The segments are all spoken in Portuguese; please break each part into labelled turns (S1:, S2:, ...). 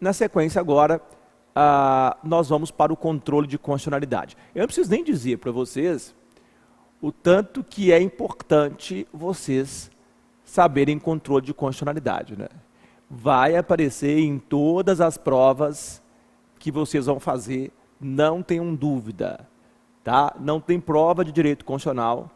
S1: na sequência agora, nós vamos para o controle de constitucionalidade. Eu não preciso nem dizer para vocês o tanto que é importante vocês saberem controle de constitucionalidade, né? Vai aparecer em todas as provas que vocês vão fazer, não tenham dúvida, tá? Não tem prova de direito constitucional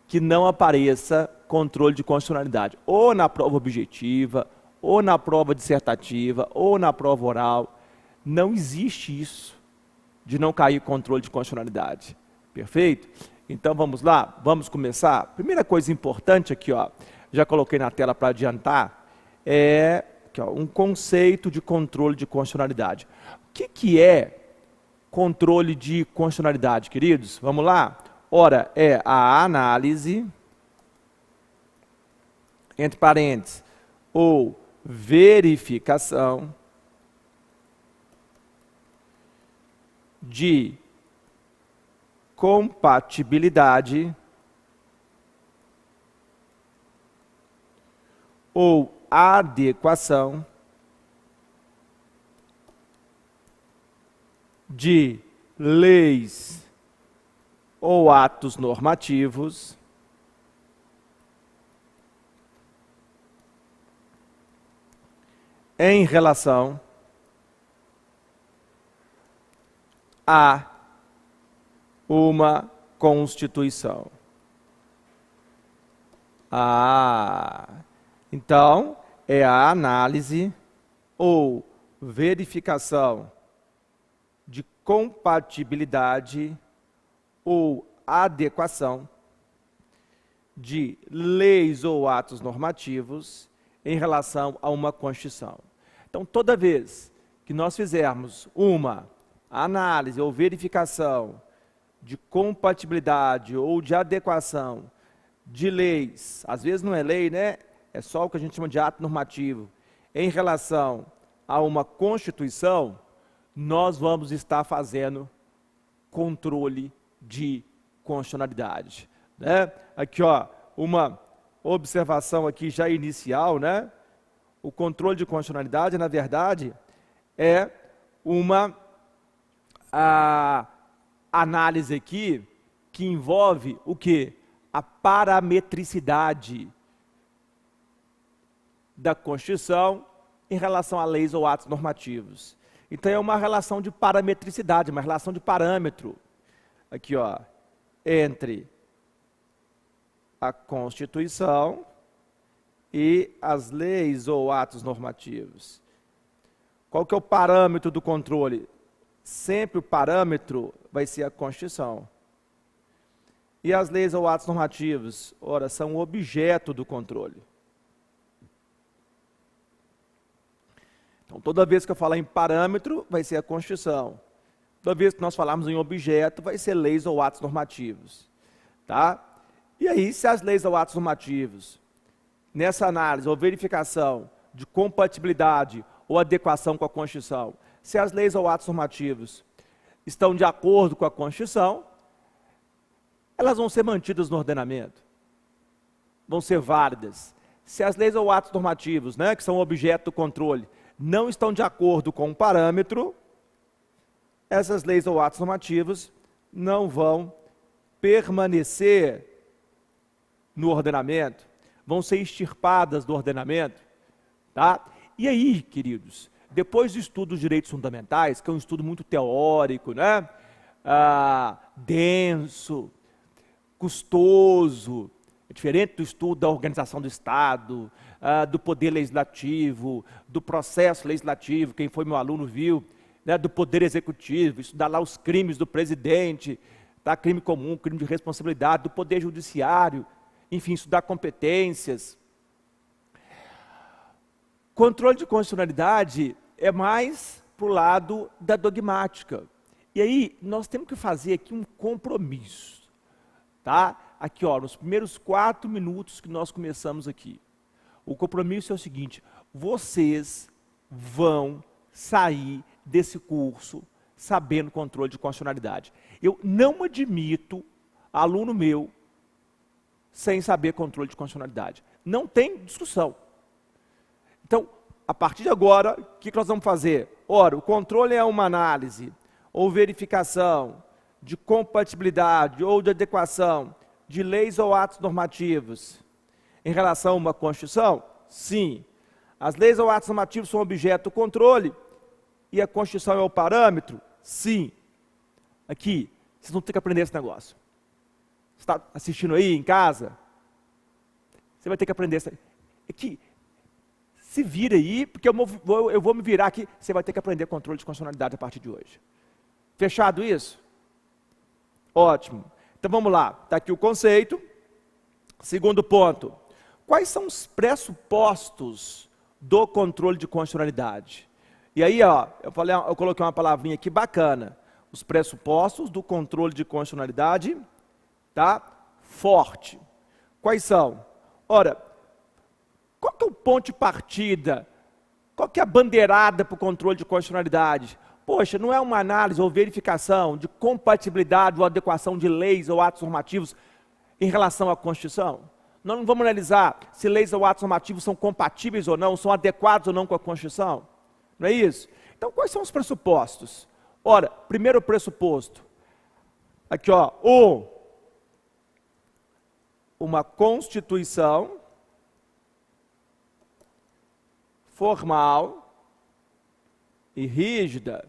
S1: que não apareça controle de constitucionalidade, ou na prova objetiva, ou na prova dissertativa, ou na prova oral. Não existe isso de não cair controle de constitucionalidade. Perfeito? Então vamos lá, vamos começar. Primeira coisa importante aqui, ó, já coloquei na tela para adiantar, é aqui, ó, um conceito de controle de constitucionalidade. O que é controle de constitucionalidade, queridos? Vamos lá? Ora, é a análise, entre parênteses, ou verificação de compatibilidade ou adequação de leis ou atos normativos em relação a uma Constituição. Então, é a análise ou verificação de compatibilidade ou adequação de leis ou atos normativos em relação a uma Constituição. Então, toda vez que nós fizermos uma análise ou verificação de compatibilidade ou de adequação de leis, às vezes não é lei, né? É só o que a gente chama de ato normativo, em relação a uma Constituição, nós vamos estar fazendo controle de constitucionalidade, né? Aqui, ó, uma observação aqui já inicial, né? O controle de constitucionalidade, na verdade, é uma análise aqui que envolve o quê? A parametricidade da Constituição em relação a leis ou atos normativos. Então é uma relação de parametricidade, uma relação de parâmetro, aqui, ó, entre a Constituição e as leis ou atos normativos. Qual que é o parâmetro do controle? Sempre o parâmetro vai ser a Constituição. E as leis ou atos normativos, ora, são o objeto do controle. Então, toda vez que eu falar em parâmetro, vai ser a Constituição. Toda vez que nós falarmos em objeto, vai ser leis ou atos normativos. Tá? E aí, se as leis ou atos normativos, nessa análise ou verificação de compatibilidade ou adequação com a Constituição, se as leis ou atos normativos estão de acordo com a Constituição, elas vão ser mantidas no ordenamento, vão ser válidas. Se as leis ou atos normativos, né, que são objeto do controle, não estão de acordo com o parâmetro, essas leis ou atos normativos não vão permanecer no ordenamento, vão ser extirpadas do ordenamento, tá? E aí, queridos, depois do estudo dos direitos fundamentais, que é um estudo muito teórico, né? Denso, custoso, é diferente do estudo da organização do Estado, do poder legislativo, do processo legislativo, quem foi meu aluno viu, né, do poder executivo, estudar lá os crimes do presidente, tá, crime comum, crime de responsabilidade, do poder judiciário, enfim, estudar competências. Controle de constitucionalidade é mais para o lado da dogmática. E aí, nós temos que fazer aqui um compromisso, tá? Aqui, ó, nos primeiros 4 minutos que nós começamos aqui. O compromisso é o seguinte: vocês vão sair desse curso sabendo controle de constitucionalidade. Eu não admito aluno meu sem saber controle de constitucionalidade. Não tem discussão. Então, a partir de agora, o que nós vamos fazer? Ora, o controle é uma análise ou verificação de compatibilidade ou de adequação de leis ou atos normativos em relação a uma Constituição? Sim. As leis ou atos normativos são objeto do controle e a Constituição é o parâmetro? Sim. Aqui, vocês vão ter que aprender esse negócio. Você está assistindo aí em casa? Você vai ter que aprender isso aí. Aqui, se vira aí, porque eu vou me virar aqui. Você vai ter que aprender controle de constitucionalidade a partir de hoje. Fechado isso? Ótimo. Então vamos lá. Está aqui o conceito. Segundo ponto. Quais são os pressupostos do controle de constitucionalidade? E aí, ó, eu coloquei uma palavrinha aqui bacana. Os pressupostos do controle de constitucionalidade, tá? Forte. Quais são? Ora, qual que é o ponto de partida? Qual que é a bandeirada para o controle de constitucionalidade? Poxa, não é uma análise ou verificação de compatibilidade ou adequação de leis ou atos normativos em relação à Constituição? Nós não vamos analisar se leis ou atos normativos são compatíveis ou não, são adequados ou não com a Constituição? Não é isso? Então, quais são os pressupostos? Ora, primeiro pressuposto, aqui ó, uma Constituição formal e rígida.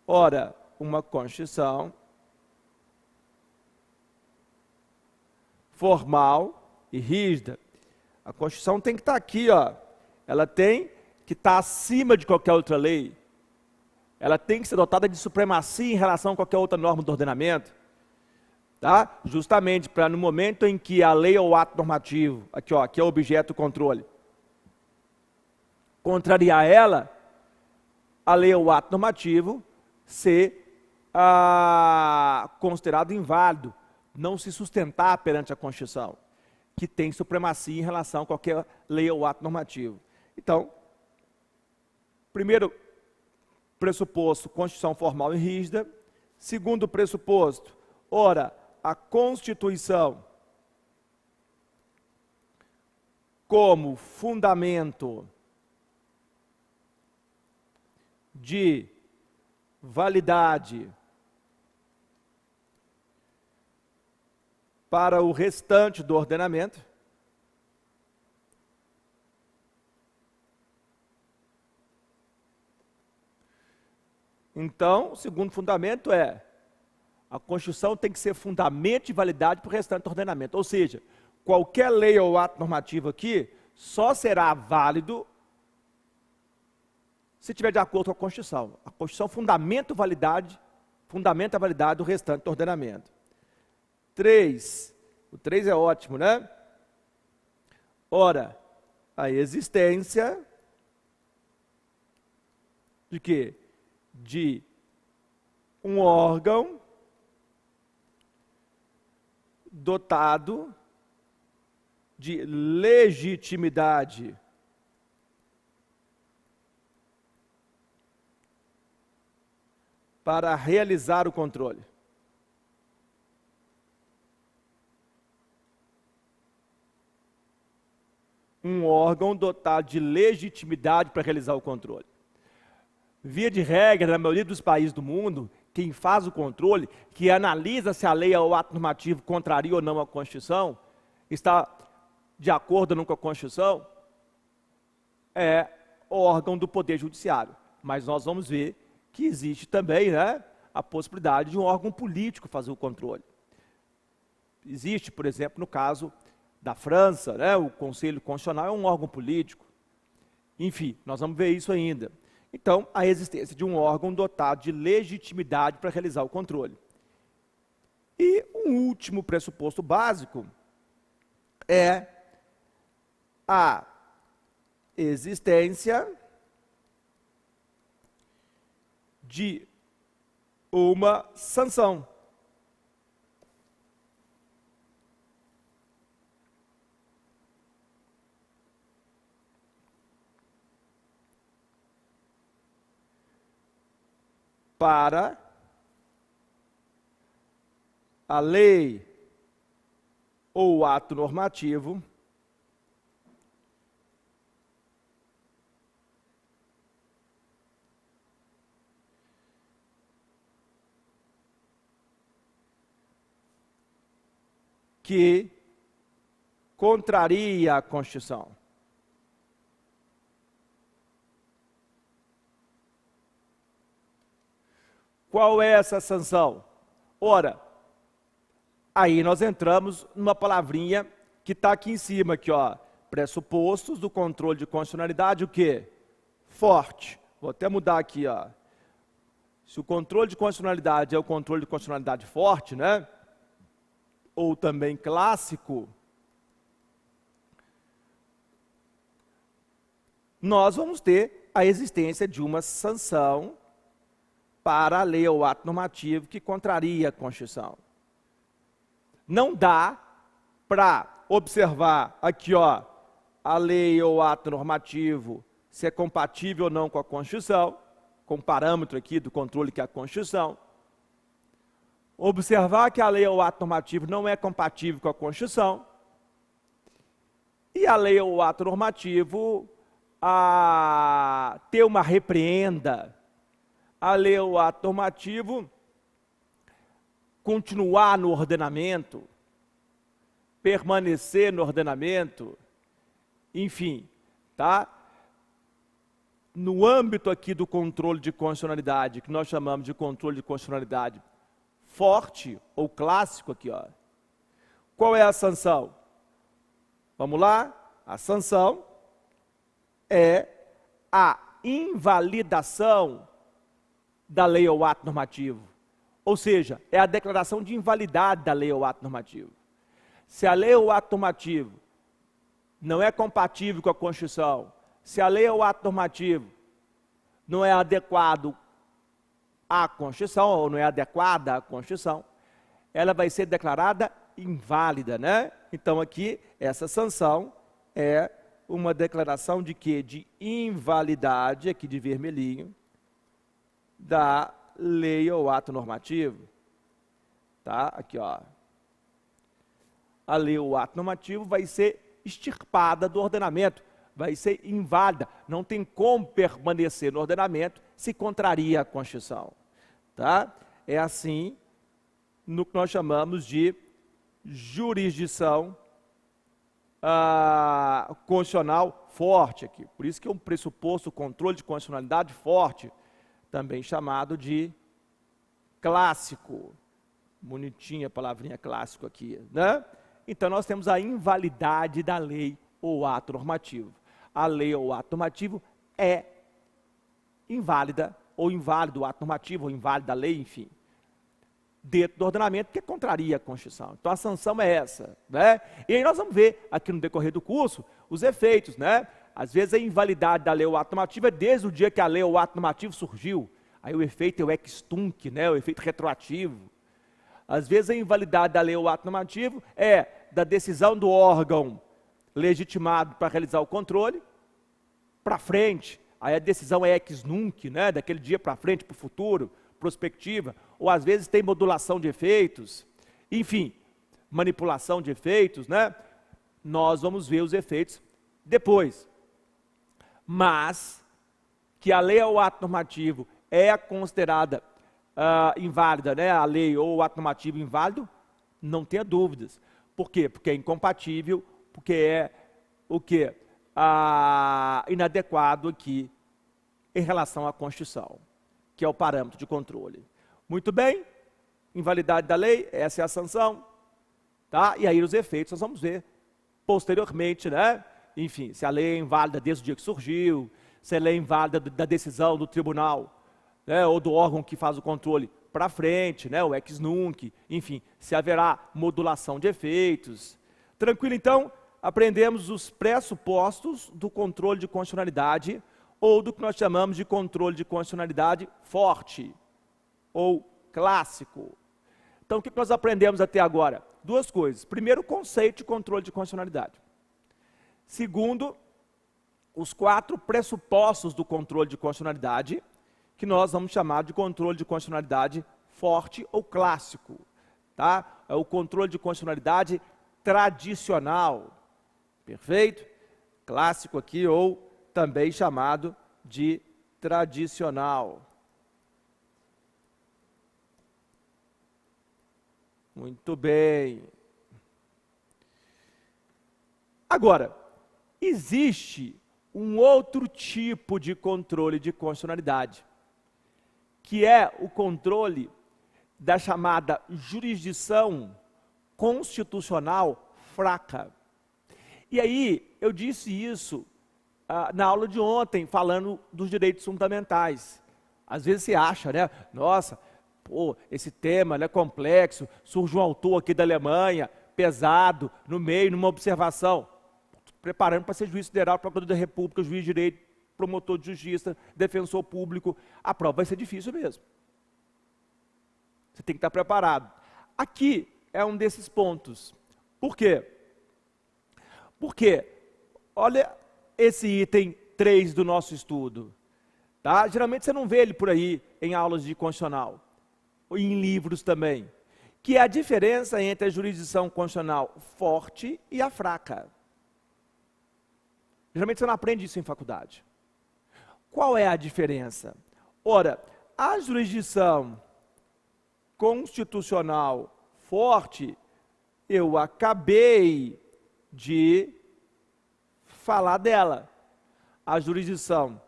S1: Ora, uma Constituição formal e rígida. A Constituição tem que estar aqui, ó. Ela tem que estar acima de qualquer outra lei. Ela tem que ser dotada de supremacia em relação a qualquer outra norma do ordenamento. Tá? Justamente para no momento em que a lei ou o ato normativo, aqui ó, que é o objeto do controle, contrariar ela, a lei ou o ato normativo ser considerado inválido, não se sustentar perante a Constituição, que tem supremacia em relação a qualquer lei ou ato normativo. Então, primeiro pressuposto, Constituição formal e rígida. Segundo pressuposto, ora, a Constituição como fundamento de validade para o restante do ordenamento. Então, o segundo fundamento é a Constituição tem que ser fundamento de validade para o restante do ordenamento. Ou seja, qualquer lei ou ato normativo aqui só será válido se estiver de acordo com a Constituição. A Constituição fundamenta a validade do restante do ordenamento. 3. O 3 é ótimo, né? Ora, a existência de quê? De um órgão dotado de legitimidade para realizar o controle. Um órgão dotado de legitimidade para realizar o controle. Via de regra, na maioria dos países do mundo, quem faz o controle, que analisa se a lei ou o ato normativo contraria ou não a Constituição, está de acordo ou não com a Constituição, é o órgão do Poder Judiciário. Mas nós vamos ver que existe também, né, a possibilidade de um órgão político fazer o controle. Existe, por exemplo, no caso da França, né, o Conselho Constitucional é um órgão político. Enfim, nós vamos ver isso ainda. Então, a existência de um órgão dotado de legitimidade para realizar o controle. E um último pressuposto básico é a existência de uma sanção. Para a lei ou o ato normativo que contraria a Constituição. Qual é essa sanção? Ora, aí nós entramos numa palavrinha que está aqui em cima, aqui, ó, pressupostos do controle de constitucionalidade, o quê? Forte. Vou até mudar aqui, ó. Se o controle de constitucionalidade é o controle de constitucionalidade forte, né? Ou também clássico, nós vamos ter a existência de uma sanção para a lei ou ato normativo que contraria a Constituição. Não dá para observar aqui, ó, a lei ou ato normativo se é compatível ou não com a Constituição, com o parâmetro aqui do controle que é a Constituição. Observar que a lei ou ato normativo não é compatível com a Constituição. E a lei ou ato normativo ter uma repreenda, a lei ou ato normativo continuar no ordenamento, permanecer no ordenamento, enfim, tá? No âmbito aqui do controle de constitucionalidade, que nós chamamos de controle de constitucionalidade forte ou clássico aqui, ó. Qual é a sanção? Vamos lá? A sanção é a invalidação da lei ou ato normativo. Ou seja, é a declaração de invalidade da lei ou ato normativo. Se a lei ou ato normativo não é compatível com a Constituição, se a lei ou ato normativo não é adequado à Constituição, ou não é adequada à Constituição, ela vai ser declarada inválida, né? Então aqui, essa sanção é uma declaração de quê? De invalidade, aqui de vermelhinho, da lei ou ato normativo. Tá? Aqui, ó. A lei ou ato normativo vai ser extirpada do ordenamento, vai ser inválida, não tem como permanecer no ordenamento se contraria a Constituição. Tá? É assim no que nós chamamos de jurisdição constitucional forte aqui. Por isso que é um pressuposto, controle de constitucionalidade forte, também chamado de clássico. Bonitinha a palavrinha clássico aqui, né? Então nós temos a invalidade da lei ou ato normativo. A lei ou ato normativo é inválida, ou inválido o ato normativo, ou inválida a lei, enfim, dentro do ordenamento, que contraria a Constituição. Então a sanção é essa, né? E aí nós vamos ver aqui no decorrer do curso os efeitos, né? Às vezes a invalidade da lei ou ato normativo é desde o dia que a lei ou ato normativo surgiu. Aí o efeito é o ex tunc, né? O efeito retroativo. Às vezes a invalidade da lei ou ato normativo é da decisão do órgão legitimado para realizar o controle para frente. Aí a decisão é ex nunc, né? Daquele dia para frente, para o futuro, prospectiva. Ou às vezes tem modulação de efeitos, enfim, manipulação de efeitos, né? Nós vamos ver os efeitos depois. Mas que a lei ou o ato normativo é considerada inválida, né? A lei ou o ato normativo inválido, não tenha dúvidas. Por quê? Porque é incompatível, porque é o quê? Inadequado aqui em relação à Constituição, que é o parâmetro de controle. Muito bem, invalidade da lei, essa é a sanção, tá? E aí os efeitos nós vamos ver posteriormente, né? Enfim, se a lei é inválida desde o dia que surgiu, se ela é inválida da decisão do tribunal, né, ou do órgão que faz o controle para frente, né, o ex nunc, enfim, se haverá modulação de efeitos. Tranquilo, então? Aprendemos os pressupostos do controle de constitucionalidade, ou do que nós chamamos de controle de constitucionalidade forte, ou clássico. Então, o que nós aprendemos até agora? Duas coisas. Primeiro, o conceito de controle de constitucionalidade. Segundo, os 4 pressupostos do controle de constitucionalidade, que nós vamos chamar de controle de constitucionalidade forte ou clássico. Tá? É o controle de constitucionalidade tradicional. Perfeito? Clássico aqui, ou também chamado de tradicional. Muito bem. Agora, existe um outro tipo de controle de constitucionalidade, que é o controle da chamada jurisdição constitucional fraca. E aí, eu disse isso na aula de ontem, falando dos direitos fundamentais. Às vezes você acha, né? Nossa, pô, esse tema é complexo, surge um autor aqui da Alemanha, pesado, no meio, numa observação. Preparando para ser juiz federal, procurador da República, juiz de direito, promotor de justiça, defensor público. A prova vai ser difícil mesmo. Você tem que estar preparado. Aqui é um desses pontos. Por quê? Porque, olha esse item 3 do nosso estudo. Tá? Geralmente você não vê ele por aí em aulas de constitucional, ou em livros também, que é a diferença entre a jurisdição constitucional forte e a fraca. Geralmente você não aprende isso em faculdade. Qual é a diferença? Ora, a jurisdição constitucional forte, eu acabei de falar dela. A jurisdição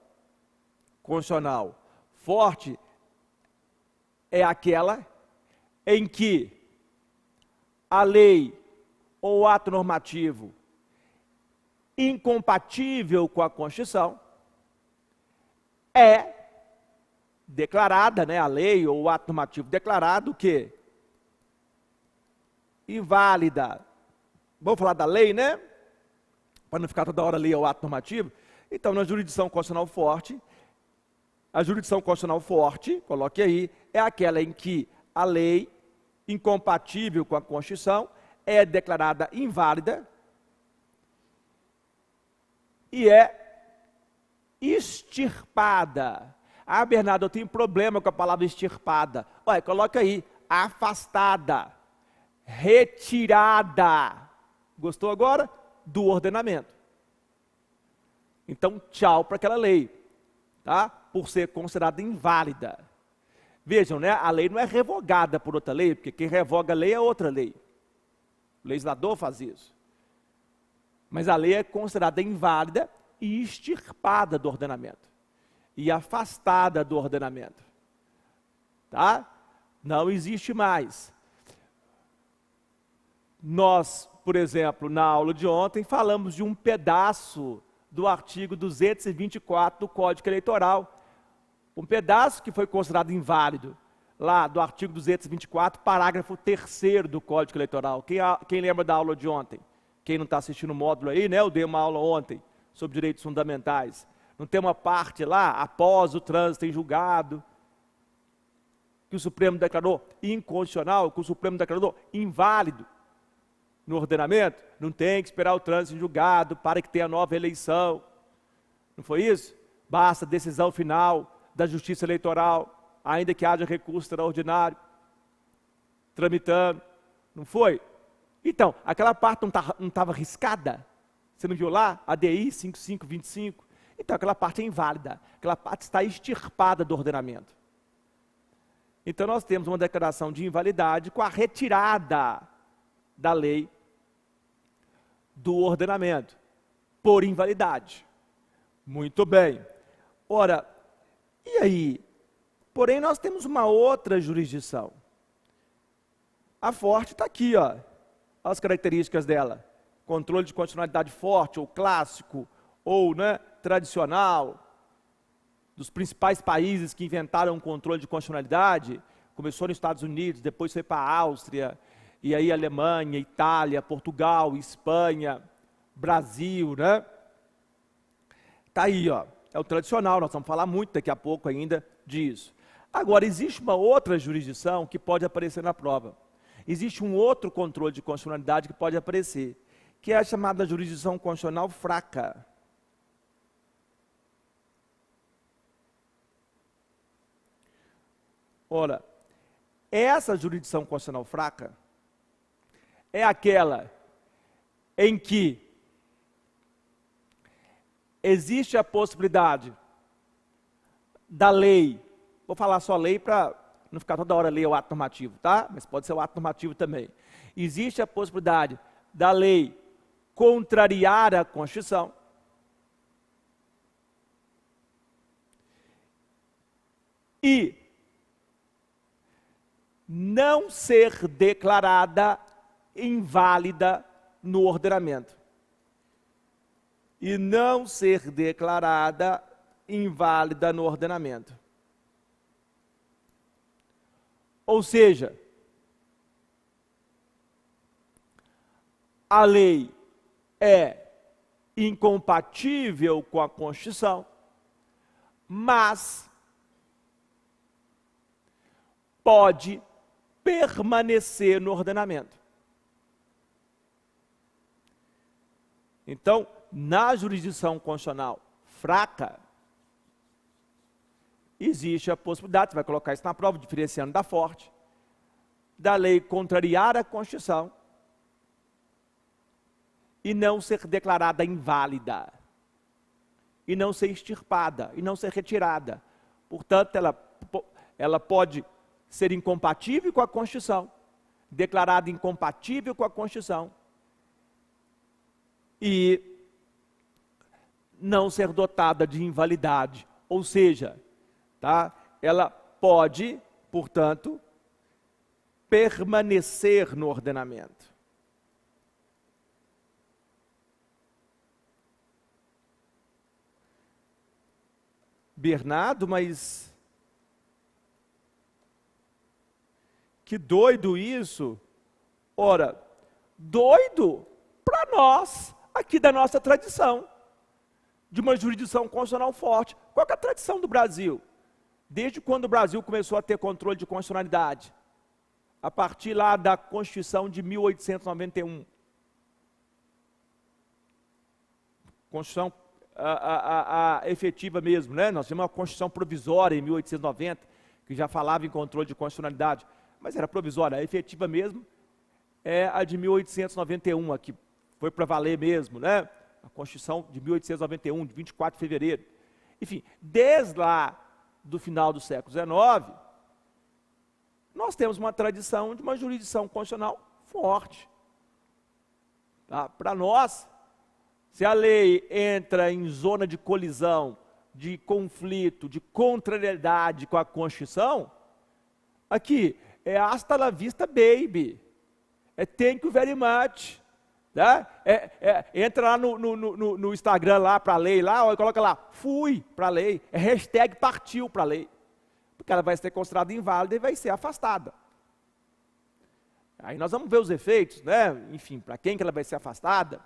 S1: constitucional forte é aquela em que a lei ou ato normativo incompatível com a Constituição é declarada, né, a lei ou o ato normativo declarado que inválida. Vamos falar da lei, né? Para não ficar toda hora lei ou ato normativo. Então, na jurisdição constitucional forte, a jurisdição constitucional forte, coloque aí, é aquela em que a lei incompatível com a Constituição é declarada inválida e é extirpada. Ah, Bernardo, eu tenho problema com a palavra extirpada. Olha, coloca aí, afastada, retirada. Gostou agora? Do ordenamento. Então, tchau para aquela lei, tá? Por ser considerada inválida. Vejam, né? A lei não é revogada por outra lei, porque quem revoga a lei é outra lei. O legislador faz isso. Mas a lei é considerada inválida e extirpada do ordenamento. E afastada do ordenamento. Tá? Não existe mais. Nós, por exemplo, na aula de ontem, falamos de um pedaço do artigo 224 do Código Eleitoral. Um pedaço que foi considerado inválido, lá do artigo 224, parágrafo 3º do Código Eleitoral. Quem lembra da aula de ontem? Quem não está assistindo o módulo aí, né? Eu dei uma aula ontem sobre direitos fundamentais. Não tem uma parte lá, após o trânsito em julgado, que o Supremo declarou inconstitucional, que o Supremo declarou inválido no ordenamento? Não tem que esperar o trânsito em julgado para que tenha nova eleição. Não foi isso? Basta decisão final da Justiça Eleitoral, ainda que haja recurso extraordinário, tramitando. Não foi? Então, aquela parte não estava riscada? Você não viu lá? ADI 5525? Então, aquela parte é inválida. Aquela parte está extirpada do ordenamento. Então, nós temos uma declaração de invalidade com a retirada da lei do ordenamento, por invalidade. Muito bem. Ora, e aí? Porém, nós temos uma outra jurisdição. A forte está aqui, ó. As características dela. Controle de constitucionalidade forte, ou clássico, ou, né, tradicional. Dos principais países que inventaram o controle de constitucionalidade. Começou nos Estados Unidos, depois foi para a Áustria, e aí Alemanha, Itália, Portugal, Espanha, Brasil, né? Está aí, ó. É o tradicional, nós vamos falar muito daqui a pouco ainda disso. Agora, existe uma outra jurisdição que pode aparecer na prova. Existe um outro controle de constitucionalidade que pode aparecer, que é a chamada jurisdição constitucional fraca. Ora, essa jurisdição constitucional fraca é aquela em que existe a possibilidade da lei, vou falar só lei para não ficar toda hora lei ou ato normativo, tá? Mas pode ser o ato normativo também. Existe a possibilidade da lei contrariar a Constituição, e não ser declarada inválida no ordenamento. E não ser declarada inválida no ordenamento. Ou seja, a lei é incompatível com a Constituição, mas pode permanecer no ordenamento. Então, na jurisdição constitucional fraca, existe a possibilidade, você vai colocar isso na prova, diferenciando da forte, da lei contrariar a Constituição e não ser declarada inválida, e não ser extirpada, e não ser retirada. Portanto, ela pode ser incompatível com a Constituição, declarada incompatível com a Constituição, e não ser dotada de invalidade. Ou seja, tá? Ela pode, portanto, permanecer no ordenamento. Bernardo, mas que doido isso. Ora, doido para nós, aqui da nossa tradição, de uma jurisdição constitucional forte. Qual que é a tradição do Brasil? Desde quando o Brasil começou a ter controle de constitucionalidade? A partir lá da Constituição de 1891. Constituição efetiva mesmo, né? Nós tínhamos uma Constituição provisória em 1890, que já falava em controle de constitucionalidade, mas era provisória. A efetiva mesmo é a de 1891, a que foi para valer mesmo, né? A Constituição de 1891, de 24 de fevereiro. Enfim, desde lá do final do século XIX, nós temos uma tradição de uma jurisdição constitucional forte. Tá? Para nós, se a lei entra em zona de colisão, de conflito, de contrariedade com a Constituição, aqui é hasta la vista, baby. É thank you very much. Tá? Entra lá no Instagram lá para a lei, lá, coloca lá, fui para a lei. É hashtag partiu para a lei. Porque ela vai ser considerada inválida e vai ser afastada. Aí nós vamos ver os efeitos, né? Enfim, para quem que ela vai ser afastada?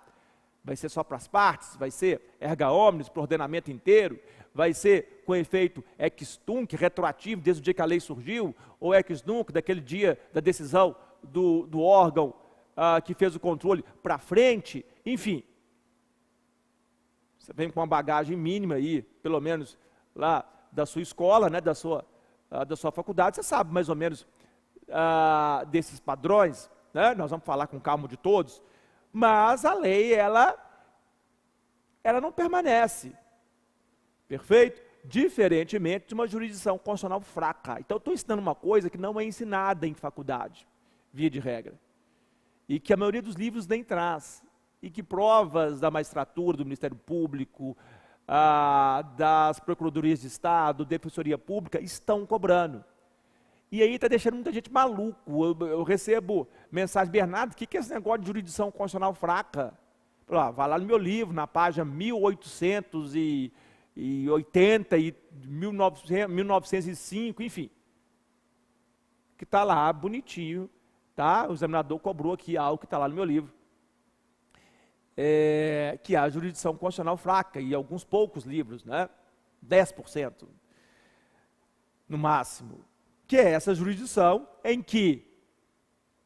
S1: Vai ser só para as partes? Vai ser erga omnes, para o ordenamento inteiro? Vai ser com efeito ex tunc, retroativo, desde o dia que a lei surgiu? Ou ex nunc, daquele dia da decisão do órgão que fez o controle para frente? Enfim, você vem com uma bagagem mínima aí, pelo menos lá da sua escola, né, da sua faculdade, você sabe mais ou menos desses padrões, né? Nós vamos falar com calma de todos, mas a lei, ela não permanece, perfeito? Diferentemente de uma jurisdição constitucional fraca. Então, eu estou ensinando uma coisa que não é ensinada em faculdade, via de regra, e que a maioria dos livros nem traz, e que provas da magistratura, do Ministério Público, das Procuradorias de Estado, Defensoria Pública, estão cobrando. E aí está deixando muita gente maluco. Eu recebo mensagem, Bernardo, o que é esse negócio de jurisdição constitucional fraca? Vai lá no meu livro, na página 1880 e 1905, enfim, que está lá, bonitinho, tá? O examinador cobrou aqui algo que está lá no meu livro, que é a jurisdição constitucional fraca, e alguns poucos livros, né? 10% no máximo, que é essa jurisdição em que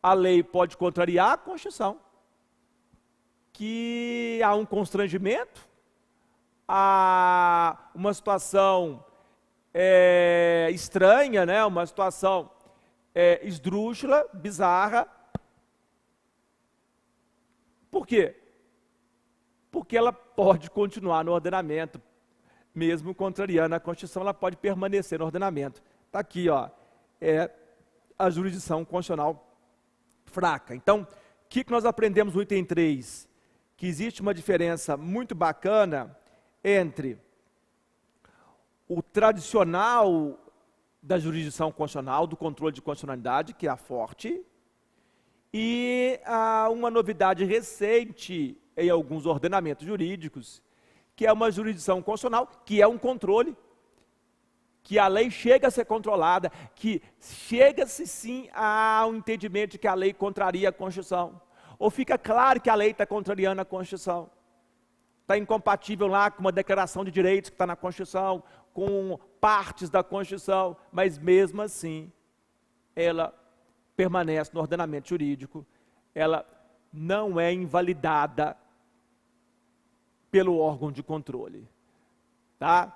S1: a lei pode contrariar a Constituição, que há um constrangimento, há uma situação estranha, né? Uma situação esdrúxula, bizarra. Por quê? Porque ela pode continuar no ordenamento, mesmo contrariando a Constituição, ela pode permanecer no ordenamento. Está aqui, ó, a jurisdição constitucional fraca. Então, o que nós aprendemos no item 3? que existe uma diferença muito bacana entre o tradicional da jurisdição constitucional, do controle de constitucionalidade, que é a forte, e uma novidade recente em alguns ordenamentos jurídicos, que é uma jurisdição constitucional, que é um controle, que a lei chega a ser controlada, que chega-se sim ao entendimento de que a lei contraria a Constituição, ou fica claro que a lei está contrariando a Constituição, está incompatível lá com uma declaração de direitos que está na Constituição, com partes da Constituição, mas mesmo assim, ela permanece no ordenamento jurídico, ela não é invalidada pelo órgão de controle. Tá?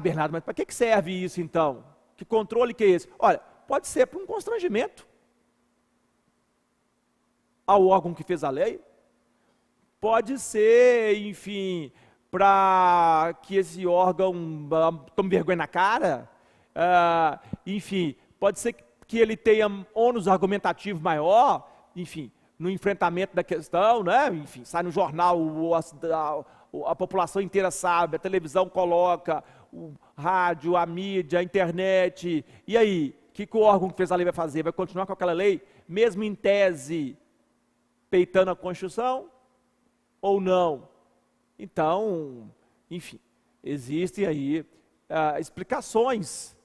S1: Bernardo, mas para que serve isso então? Que controle que é esse? Olha, pode ser para um constrangimento ao órgão que fez a lei, pode ser, enfim, para que esse órgão tome vergonha na cara, enfim, pode ser que ele tenha ônus argumentativo maior, enfim, no enfrentamento da questão, né? Enfim, sai no jornal, a população inteira sabe, a televisão coloca, o rádio, a mídia, a internet, e aí, o que o órgão que fez a lei vai fazer? Vai continuar com aquela lei, mesmo em tese, peitando a Constituição, ou não? Então, enfim, existem aí explicações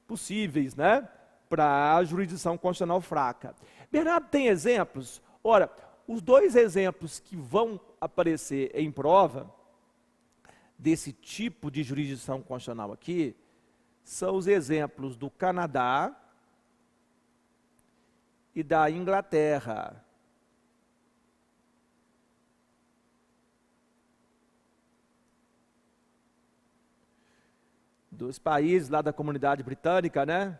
S1: possíveis, né, para a jurisdição constitucional fraca. Bernardo, tem exemplos? Ora, os dois exemplos que vão aparecer em prova desse tipo de jurisdição constitucional aqui são os exemplos do Canadá e da Inglaterra. Dos países lá da comunidade britânica, né?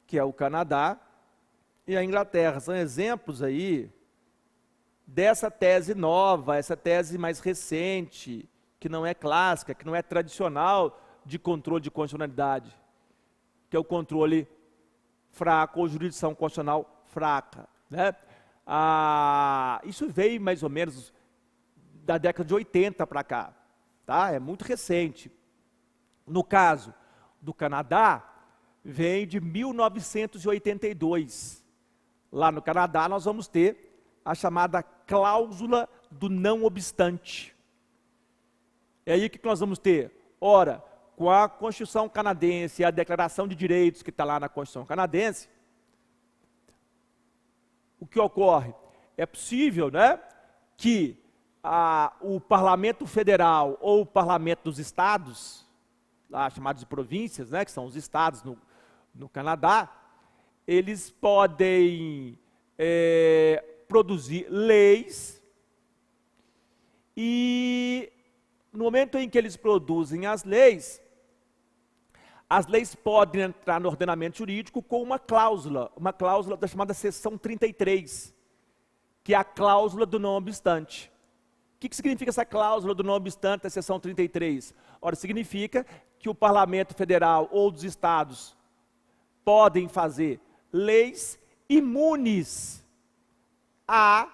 S1: Que é o Canadá e a Inglaterra. São exemplos aí dessa tese nova, essa tese mais recente, que não é clássica, que não é tradicional de controle de constitucionalidade, que é o controle fraco ou jurisdição constitucional fraca, né? Isso veio mais ou menos da década de 80 para cá, tá? É muito recente. No caso do Canadá, vem de 1982. Lá no Canadá nós vamos ter a chamada cláusula do não obstante. É aí que nós vamos ter, ora, com a Constituição canadense e a Declaração de Direitos que está lá na Constituição canadense, o que ocorre? É possível, né, que o Parlamento Federal ou o Parlamento dos Estados, lá chamados de províncias, né, que são os estados no Canadá, eles podem produzir leis e no momento em que eles produzem as leis podem entrar no ordenamento jurídico com uma cláusula da chamada seção 33, que é a cláusula do não obstante. O que significa essa cláusula do não obstante da seção 33? Ora, significa que o Parlamento Federal ou dos Estados podem fazer leis imunes à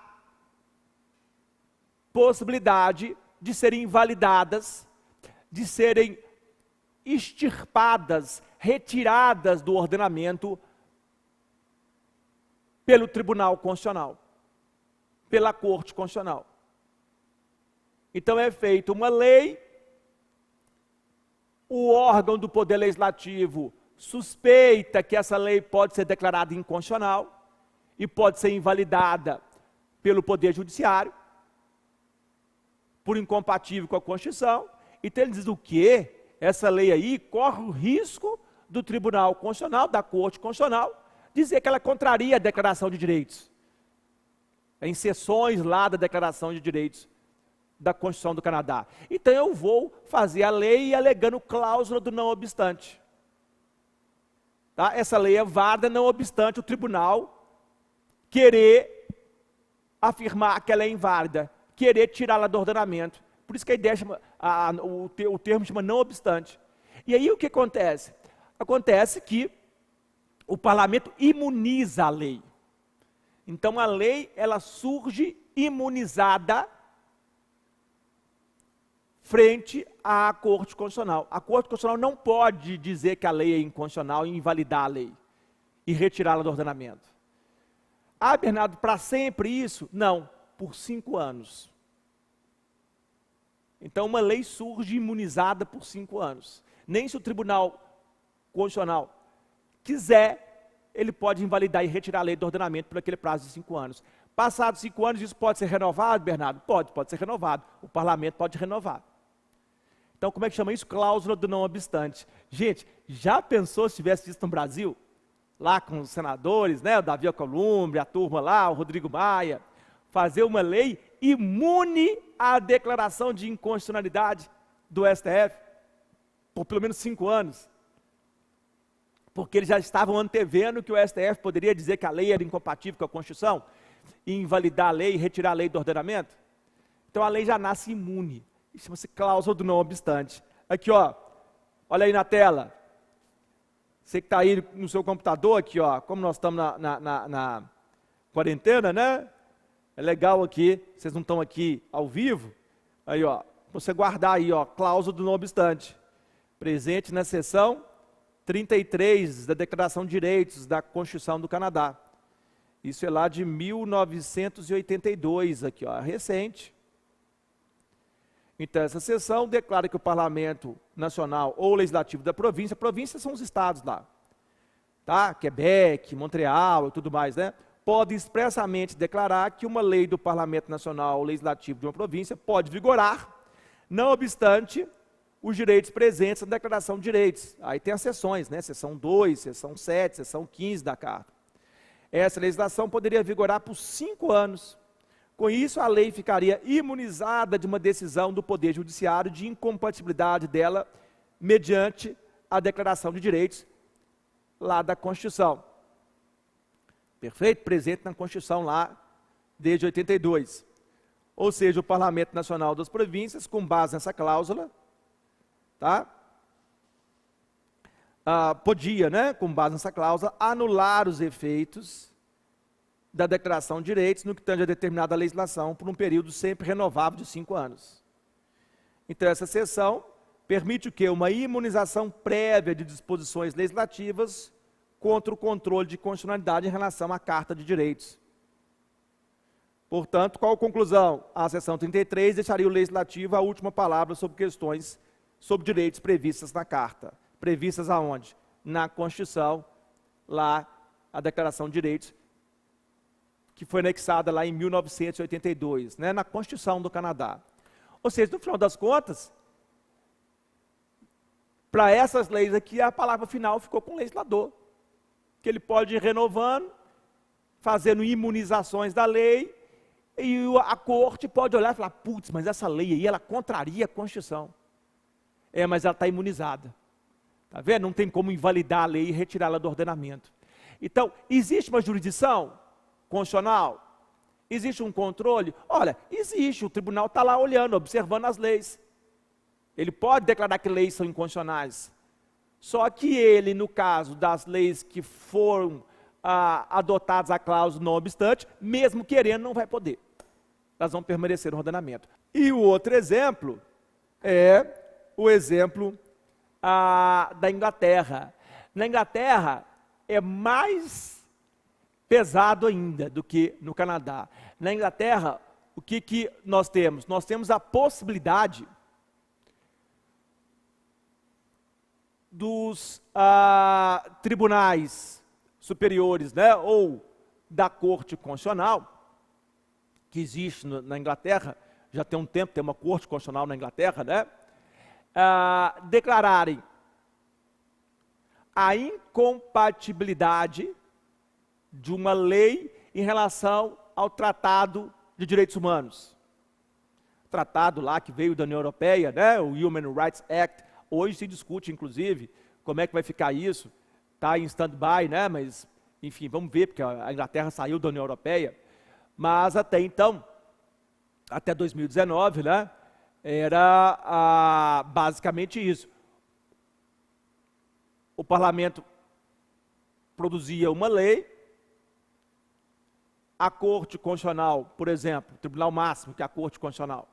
S1: possibilidade de serem invalidadas, de serem extirpadas, retiradas do ordenamento pelo Tribunal Constitucional, pela Corte Constitucional. Então é feita uma lei, o órgão do Poder Legislativo suspeita que essa lei pode ser declarada inconstitucional e pode ser invalidada pelo Poder Judiciário, por incompatível com a Constituição. Então ele diz o quê? Essa lei aí corre o risco do Tribunal Constitucional, da Corte Constitucional, dizer que ela contraria a Declaração de Direitos. Em seções lá da Declaração de Direitos da Constituição do Canadá. Então eu vou fazer a lei alegando cláusula do não obstante. Tá? Essa lei é válida, não obstante o tribunal querer afirmar que ela é inválida, querer tirá-la do ordenamento. Por isso que a ideia chama, o termo chama não obstante. E aí o que acontece? Acontece que o parlamento imuniza a lei. Então a lei, ela surge imunizada frente à Corte Constitucional. A Corte Constitucional não pode dizer que a lei é inconstitucional e invalidar a lei e retirá-la do ordenamento. Ah, Bernardo, para sempre isso? Não, por 5 anos. Então uma lei surge imunizada por 5 anos. Nem se o Tribunal Constitucional quiser, ele pode invalidar e retirar a lei do ordenamento por aquele prazo de 5 anos. Passados 5 anos, isso pode ser renovado, Bernardo? Pode ser renovado. O parlamento pode renovar. Então, como é que chama isso? Cláusula do não obstante. Gente, já pensou se tivesse isso no Brasil? Lá com os senadores, né? O Davi Alcolumbre, a turma lá, o Rodrigo Maia, fazer uma lei imune à declaração de inconstitucionalidade do STF por pelo menos 5 anos. Porque eles já estavam antevendo que o STF poderia dizer que a lei era incompatível com a Constituição e invalidar a lei e retirar a lei do ordenamento. Então a lei já nasce imune. Isso chama-se cláusula do não obstante. Aqui, ó, olha aí na tela. Você que está aí no seu computador, aqui, ó, como nós estamos na quarentena, né? É legal aqui, vocês não estão aqui ao vivo. Aí, ó, você guardar aí, ó, cláusula do não obstante. Presente na seção 33 da Declaração de Direitos da Constituição do Canadá. Isso é lá de 1982, aqui, ó, recente. Então, essa seção declara que o Parlamento Nacional ou Legislativo da província, províncias são os estados lá, tá? Quebec, Montreal e tudo mais, né? Pode expressamente declarar que uma lei do Parlamento Nacional ou Legislativo de uma província pode vigorar, não obstante os direitos presentes na Declaração de Direitos. Aí tem as seções, né? Seção 2, seção 7, seção 15 da Carta. Essa legislação poderia vigorar por 5 anos. Com isso, a lei ficaria imunizada de uma decisão do Poder Judiciário de incompatibilidade dela mediante a Declaração de Direitos lá da Constituição. Perfeito? Presente na Constituição lá desde 82. Ou seja, o Parlamento Nacional das Províncias, com base nessa cláusula, tá? Podia, né, com base nessa cláusula, anular os efeitos da Declaração de Direitos no que tange a determinada legislação por um período sempre renovável de 5 anos. Então, essa seção permite o quê? Uma imunização prévia de disposições legislativas contra o controle de constitucionalidade em relação à Carta de Direitos. Portanto, qual a conclusão? A seção 33 deixaria o Legislativo a última palavra sobre questões sobre direitos previstas na Carta. Previstas aonde? Na Constituição, lá a Declaração de Direitos, que foi anexada lá em 1982, né, na Constituição do Canadá. Ou seja, no final das contas, para essas leis aqui, a palavra final ficou com o legislador, que ele pode ir renovando, fazendo imunizações da lei, e a corte pode olhar e falar, putz, mas essa lei aí, ela contraria a Constituição. Mas ela está imunizada. Está vendo? Não tem como invalidar a lei e retirá-la do ordenamento. Então, existe uma jurisdição constitucional? Existe um controle? Olha, existe, o tribunal está lá olhando, observando as leis. Ele pode declarar que leis são inconstitucionais. Só que ele, no caso das leis que foram adotadas a cláusula não obstante, mesmo querendo, não vai poder. Elas vão permanecer no ordenamento. E o outro exemplo é o exemplo da Inglaterra. Na Inglaterra é mais pesado ainda do que no Canadá. Na Inglaterra, o que nós temos? Nós temos a possibilidade dos tribunais superiores, né, ou da Corte Constitucional, que existe na Inglaterra, já tem um tempo, tem uma Corte Constitucional na Inglaterra, né, declararem a incompatibilidade de uma lei em relação ao Tratado de Direitos Humanos. Tratado lá que veio da União Europeia, né, o Human Rights Act. Hoje se discute, inclusive, como é que vai ficar isso. Está em stand-by, né, mas, enfim, vamos ver, porque a Inglaterra saiu da União Europeia. Mas até então, até 2019, né, era basicamente isso. O parlamento produzia uma lei, a Corte Constitucional, por exemplo, o Tribunal Máximo, que é a Corte Constitucional,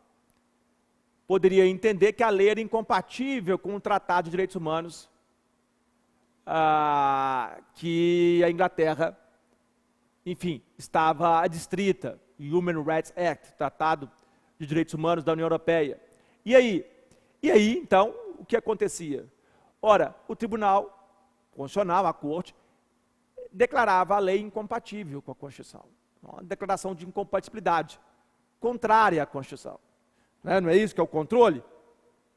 S1: poderia entender que a lei era incompatível com o Tratado de Direitos Humanos que a Inglaterra, enfim, estava adstrita, Human Rights Act, Tratado de Direitos Humanos da União Europeia. E aí, então, o que acontecia? Ora, o Tribunal Constitucional, a Corte, declarava a lei incompatível com a Constituição. Uma declaração de incompatibilidade, contrária à Constituição. Não é isso que é o controle?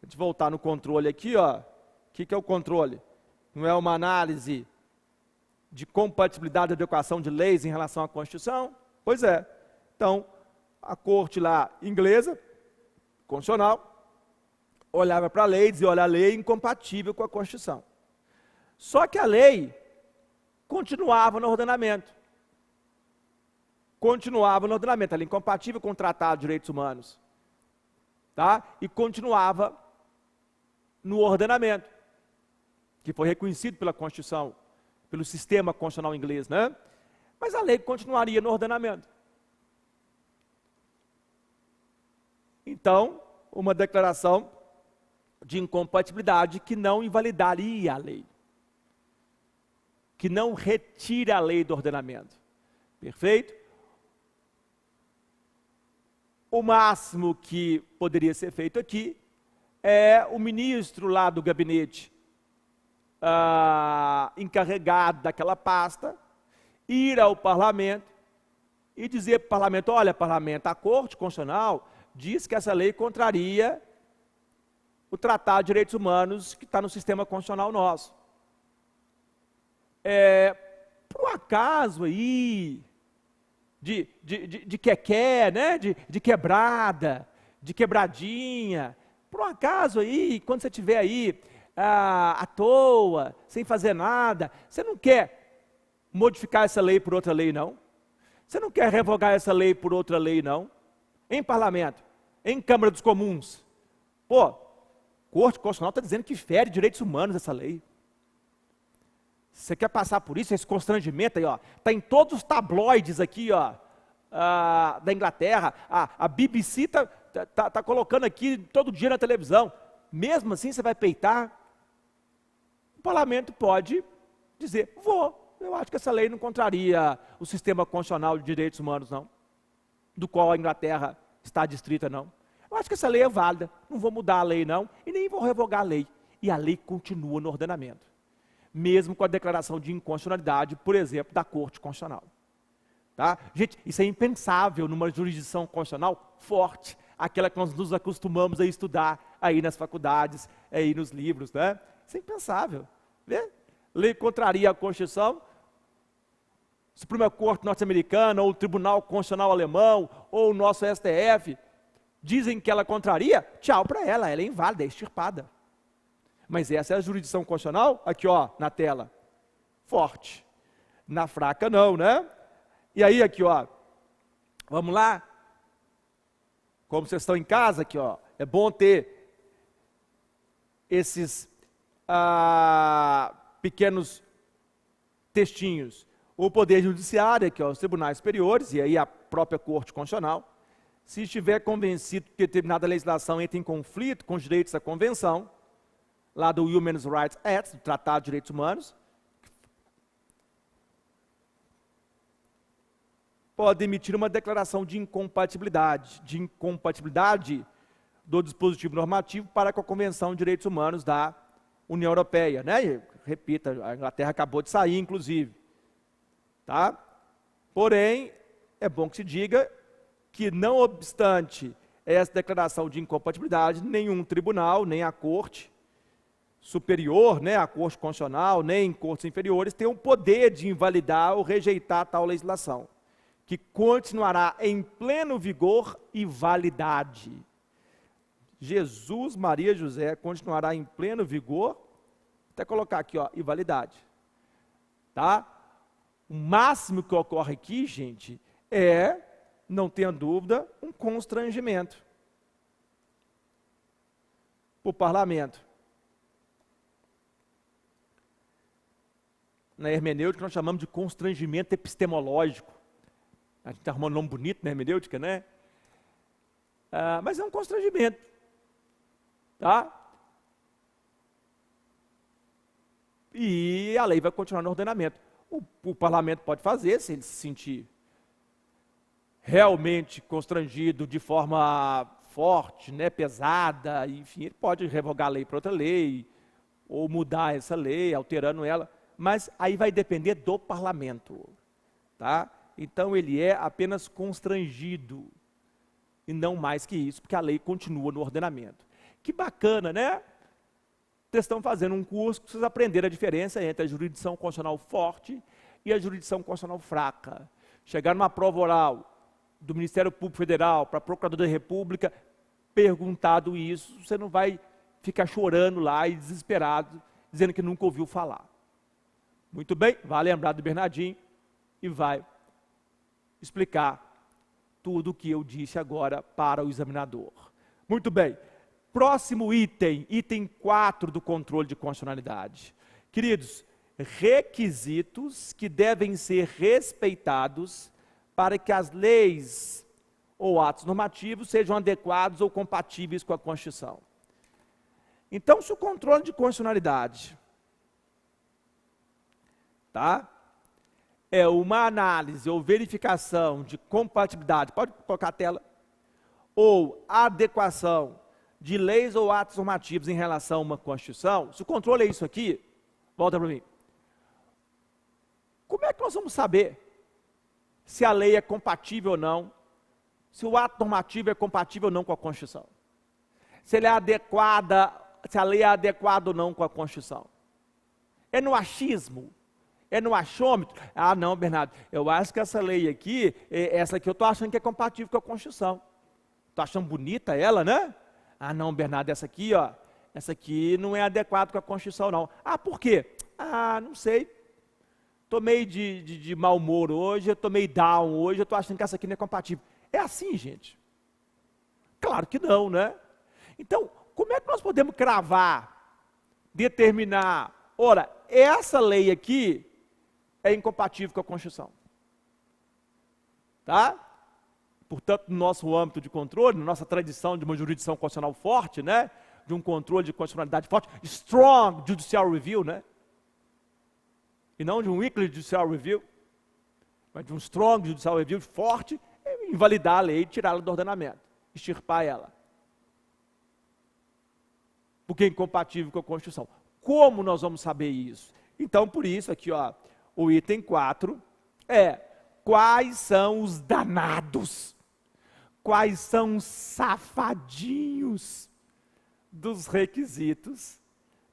S1: A gente voltar no controle aqui, ó. O que é o controle? Não é uma análise de compatibilidade da adequação de leis em relação à Constituição? Pois é. Então, a corte lá inglesa, constitucional, olhava para a lei e dizia, olha, a lei é incompatível com a Constituição. Só que a lei continuava no ordenamento. Continuava no ordenamento, ela é incompatível com o Tratado de Direitos Humanos. Tá? E continuava no ordenamento, que foi reconhecido pela Constituição, pelo sistema constitucional inglês, né? Mas a lei continuaria no ordenamento. Então, uma declaração de incompatibilidade que não invalidaria a lei, que não retira a lei do ordenamento. Perfeito? O máximo que poderia ser feito aqui é o ministro lá do gabinete encarregado daquela pasta ir ao parlamento e dizer para o parlamento, olha, parlamento, a Corte Constitucional diz que essa lei contraria o Tratado de Direitos Humanos que está no sistema constitucional nosso. Por um acaso aí, de quequé, né? de quebrada, de quebradinha, por um acaso aí, quando você estiver aí à toa, sem fazer nada, você não quer modificar essa lei por outra lei, não? Você não quer revogar essa lei por outra lei, não? Em parlamento, em Câmara dos Comuns. Pô, Corte Constitucional está dizendo que fere direitos humanos essa lei. Você quer passar por isso, esse constrangimento aí, ó? Está em todos os tabloides aqui, ó, da Inglaterra. A BBC tá colocando aqui todo dia na televisão. Mesmo assim, você vai peitar? O parlamento pode dizer, eu acho que essa lei não contraria o sistema constitucional de direitos humanos, não. Do qual a Inglaterra está adstrita, não. Eu acho que essa lei é válida, não vou mudar a lei, não, e nem vou revogar a lei. E a lei continua no ordenamento. Mesmo com a declaração de inconstitucionalidade, por exemplo, da Corte Constitucional. Tá? Gente, isso é impensável numa jurisdição constitucional forte, aquela que nós nos acostumamos a estudar aí nas faculdades, aí nos livros, né? Isso é impensável. Né? Lei contraria a Constituição, Suprema Corte norte-americana, ou o Tribunal Constitucional alemão, ou o nosso STF, dizem que ela contraria, tchau para ela é inválida, é extirpada. Mas essa é a jurisdição constitucional, aqui ó, na tela, forte. Na fraca não, né? E aí aqui ó, vamos lá? Como vocês estão em casa aqui ó, é bom ter esses pequenos textinhos. O Poder Judiciário, aqui ó, os tribunais superiores, e aí a própria Corte Constitucional, se estiver convencido que determinada legislação entra em conflito com os direitos da Convenção, lá do Human Rights Act, do Tratado de Direitos Humanos, pode emitir uma declaração de incompatibilidade do dispositivo normativo para com a Convenção de Direitos Humanos da União Europeia, né? E, repita, a Inglaterra acabou de sair, inclusive. Tá? Porém, é bom que se diga que, não obstante essa declaração de incompatibilidade, nenhum tribunal, nem a Corte Superior, né, a Corte Constitucional, nem cortes inferiores, tem o poder de invalidar ou rejeitar tal legislação, que continuará em pleno vigor e validade. Jesus, Maria, José continuará em pleno vigor, até colocar aqui, ó, e validade. Tá? O máximo que ocorre aqui, gente, é, não tenha dúvida, um constrangimento para o parlamento. Na hermenêutica nós chamamos de constrangimento epistemológico. A gente está arrumando um nome bonito, né? Hermenêutica, né? Mas é um constrangimento. Tá? E a lei vai continuar no ordenamento. O parlamento pode fazer, se ele se sentir realmente constrangido de forma forte, né, pesada, enfim, ele pode revogar a lei para outra lei, ou mudar essa lei, alterando ela, mas aí vai depender do parlamento, tá? Então ele é apenas constrangido, e não mais que isso, porque a lei continua no ordenamento. Que bacana, né? Vocês estão fazendo um curso que vocês aprenderam a diferença entre a jurisdição constitucional forte e a jurisdição constitucional fraca. Chegar numa prova oral do Ministério Público Federal para a Procuradoria da República, perguntado isso, você não vai ficar chorando lá e desesperado, dizendo que nunca ouviu falar. Muito bem, vai lembrar do Bernardinho e vai explicar tudo o que eu disse agora para o examinador. Muito bem. Próximo item, item 4 do controle de constitucionalidade. Queridos, requisitos que devem ser respeitados para que as leis ou atos normativos sejam adequados ou compatíveis com a Constituição. Então, se o controle de constitucionalidade, tá, é uma análise ou verificação de compatibilidade, pode colocar a tela, ou adequação de leis ou atos normativos em relação a uma Constituição, se o controle é isso aqui, volta para mim. Como é que nós vamos saber se a lei é compatível ou não, se o ato normativo é compatível ou não com a Constituição? Se ele é adequada, se a lei é adequada ou não com a Constituição? É no achismo? É no achômetro? Ah, não, Bernardo, eu acho que essa lei aqui, essa aqui eu estou achando que é compatível com a Constituição. Estou achando bonita ela, né? Ah, não, Bernardo, essa aqui, ó, essa aqui não é adequada com a Constituição, não. Ah, por quê? Ah, não sei. Estou meio de mau humor hoje, eu estou meio down hoje, eu estou achando que essa aqui não é compatível. É assim, gente? Claro que não, né? Então, como é que nós podemos cravar, determinar, ora, essa lei aqui é incompatível com a Constituição? Tá? Portanto, no nosso âmbito de controle, na nossa tradição de uma jurisdição constitucional forte, né? De um controle de constitucionalidade forte, strong judicial review, né? E não de um weekly judicial review, mas de um strong judicial review forte, é invalidar a lei e tirá-la do ordenamento, extirpar ela. Porque é incompatível com a Constituição. Como nós vamos saber isso? Então, por isso, aqui, ó, o item 4 é: quais são os danados? Quais são os safadinhos dos requisitos,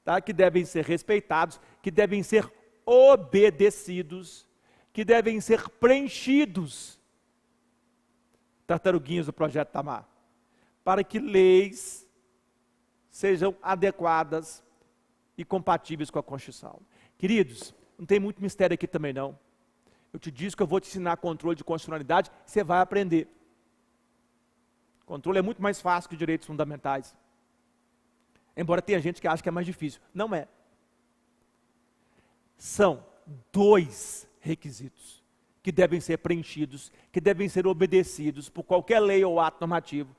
S1: tá, que devem ser respeitados, que devem ser obedecidos, que devem ser preenchidos, tartaruguinhas do projeto Tamar, para que leis sejam adequadas e compatíveis com a Constituição. Queridos, não tem muito mistério aqui também não. Eu te disse que eu vou te ensinar controle de constitucionalidade, você vai aprender. Controle é muito mais fácil que direitos fundamentais. Embora tenha gente que acha que é mais difícil. Não é. São 2 requisitos que devem ser preenchidos, que devem ser obedecidos por qualquer lei ou ato normativo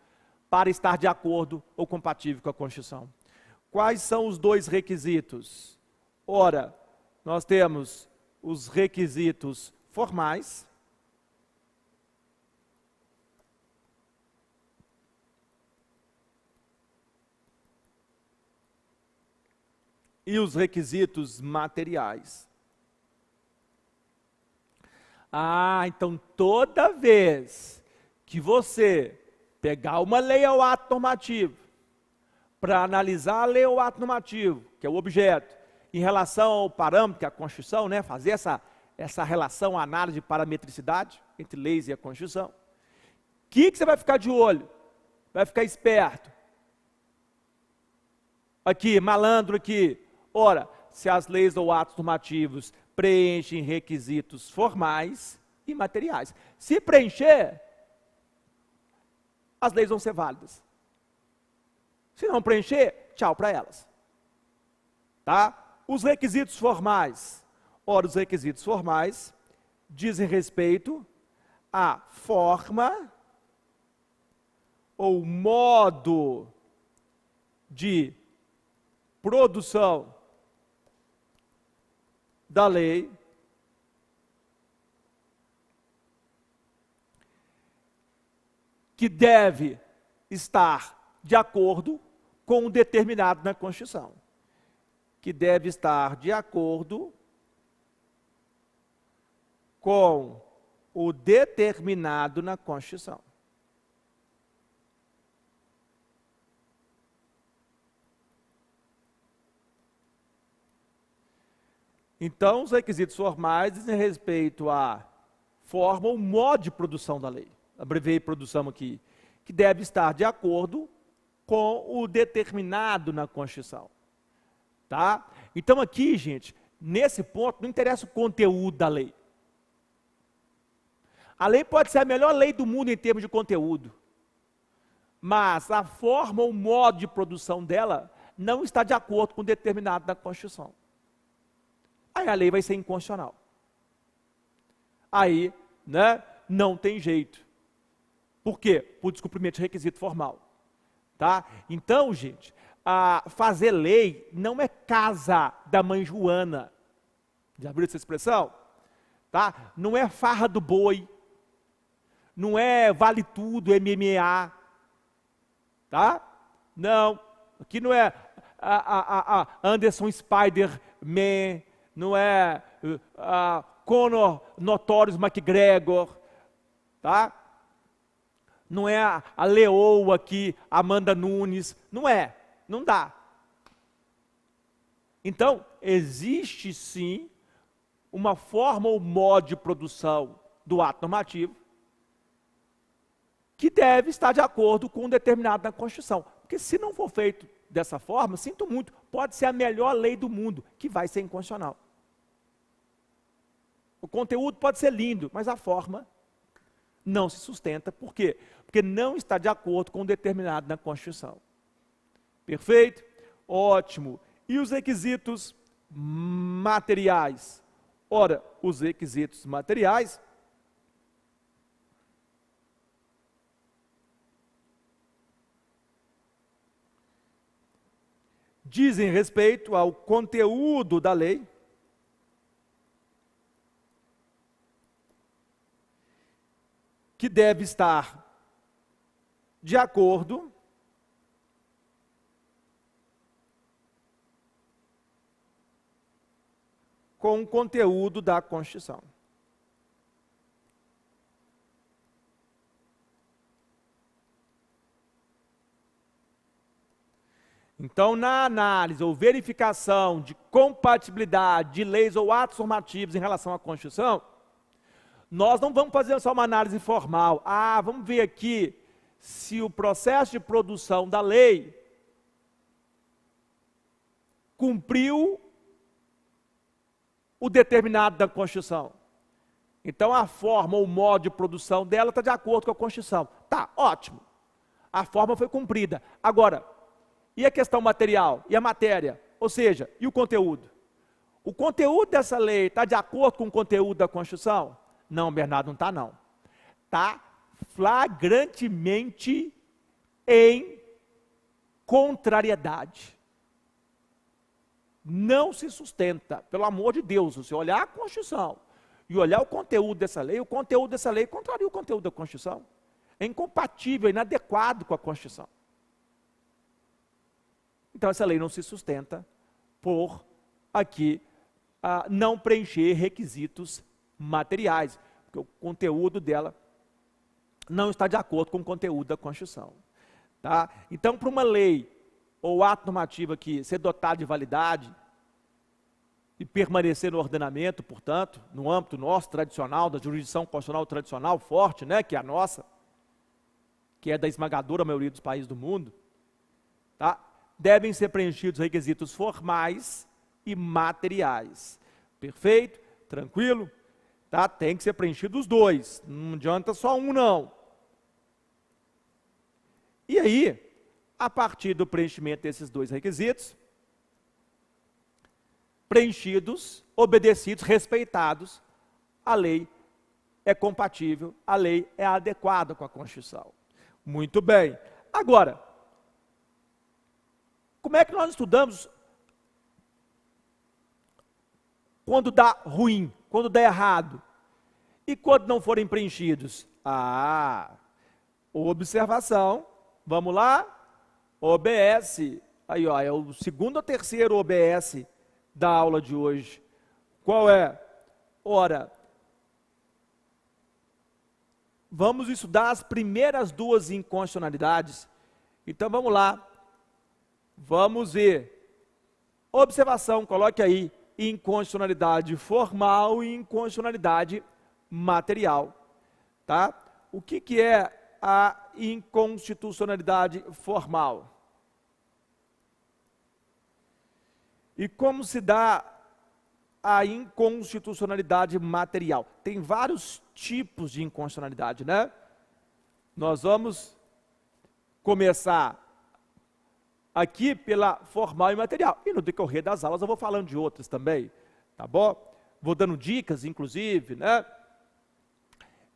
S1: para estar de acordo ou compatível com a Constituição. Quais são os 2 requisitos? Ora, nós temos os requisitos formais e os requisitos materiais. Ah, então toda vez que você pegar uma lei ou ato normativo, para analisar a lei ou ato normativo, que é o objeto, em relação ao parâmetro, que é a Constituição, né, fazer essa relação, a análise de parametricidade entre leis e a Constituição, o que você vai ficar de olho? Vai ficar esperto. Aqui, malandro aqui. Ora, se as leis ou atos normativos preenchem requisitos formais e materiais. Se preencher, as leis vão ser válidas. Se não preencher, tchau para elas. Tá? Os requisitos formais. Ora, os requisitos formais dizem respeito a forma ou modo de produção da lei que deve estar de acordo com o determinado na Constituição. Que deve estar de acordo com o determinado na Constituição. Então, os requisitos formais dizem respeito à forma ou modo de produção da lei. Abreviei produção aqui, que deve estar de acordo com o determinado na Constituição. Tá? Então aqui, gente, nesse ponto, não interessa o conteúdo da lei. A lei pode ser a melhor lei do mundo em termos de conteúdo, mas a forma ou modo de produção dela não está de acordo com o determinado na Constituição. Aí a lei vai ser inconstitucional. Aí, né, não tem jeito. Por quê? Por descumprimento de requisito formal. Tá? Então, gente, fazer lei não é casa da mãe Joana. Já viu essa expressão? Tá? Não é farra do boi. Não é vale tudo, MMA. Tá? Não. Aqui não é Anderson Spider-Man. Não é Conor Notorious McGregor. Tá? Não é a leoa aqui, Amanda Nunes. Não é. Não dá. Então, existe sim uma forma ou modo de produção do ato normativo que deve estar de acordo com um determinado na Constituição. Porque se não for feito dessa forma, sinto muito, pode ser a melhor lei do mundo, que vai ser inconstitucional. O conteúdo pode ser lindo, mas a forma não se sustenta. Por quê? Porque não está de acordo com o determinado na Constituição. Perfeito? Ótimo. E os requisitos materiais? Ora, os requisitos materiais dizem respeito ao conteúdo da lei, que deve estar de acordo com o conteúdo da Constituição. Então, na análise ou verificação de compatibilidade de leis ou atos normativos em relação à Constituição, nós não vamos fazer só uma análise formal. Vamos ver aqui se o processo de produção da lei cumpriu o determinado da Constituição. Então, a forma ou modo de produção dela está de acordo com a Constituição. Tá, ótimo. A forma foi cumprida. Agora, e a questão material? E a matéria? Ou seja, e o conteúdo? O conteúdo dessa lei está de acordo com o conteúdo da Constituição? Não, Bernardo, não está não. Está flagrantemente em contrariedade. Não se sustenta, pelo amor de Deus, se você olhar a Constituição e olhar o conteúdo dessa lei contraria o conteúdo da Constituição. É incompatível, é inadequado com a Constituição. Então essa lei não se sustenta por aqui não preencher requisitos materiais, porque o conteúdo dela não está de acordo com o conteúdo da Constituição. Tá? Então, para uma lei ou ato normativo aqui ser dotado de validade e permanecer no ordenamento, portanto, no âmbito nosso tradicional, da jurisdição constitucional tradicional forte, né, que é a nossa, que é da esmagadora maioria dos países do mundo, tá? Devem ser preenchidos requisitos formais e materiais. Perfeito? Tranquilo? Tá? Tem que ser preenchido os dois, não adianta só um não. E aí, a partir do preenchimento desses dois requisitos, preenchidos, obedecidos, respeitados, a lei é compatível, a lei é adequada com a Constituição. Muito bem. Agora, como é que nós estudamos quando dá ruim, quando dá errado? E quando não forem preenchidos? Observação, vamos lá, OBS, aí ó, é o segundo ou terceiro OBS da aula de hoje. Qual é? Ora, vamos estudar as primeiras duas inconstitucionalidades. Então vamos lá, vamos ver. Observação, coloque aí, inconstitucionalidade formal e inconstitucionalidade material, tá? O que é a inconstitucionalidade formal? E como se dá a inconstitucionalidade material? Tem vários tipos de inconstitucionalidade, né? Nós vamos começar aqui pela formal e material. E no decorrer das aulas eu vou falando de outras também, tá bom? Vou dando dicas, inclusive, né?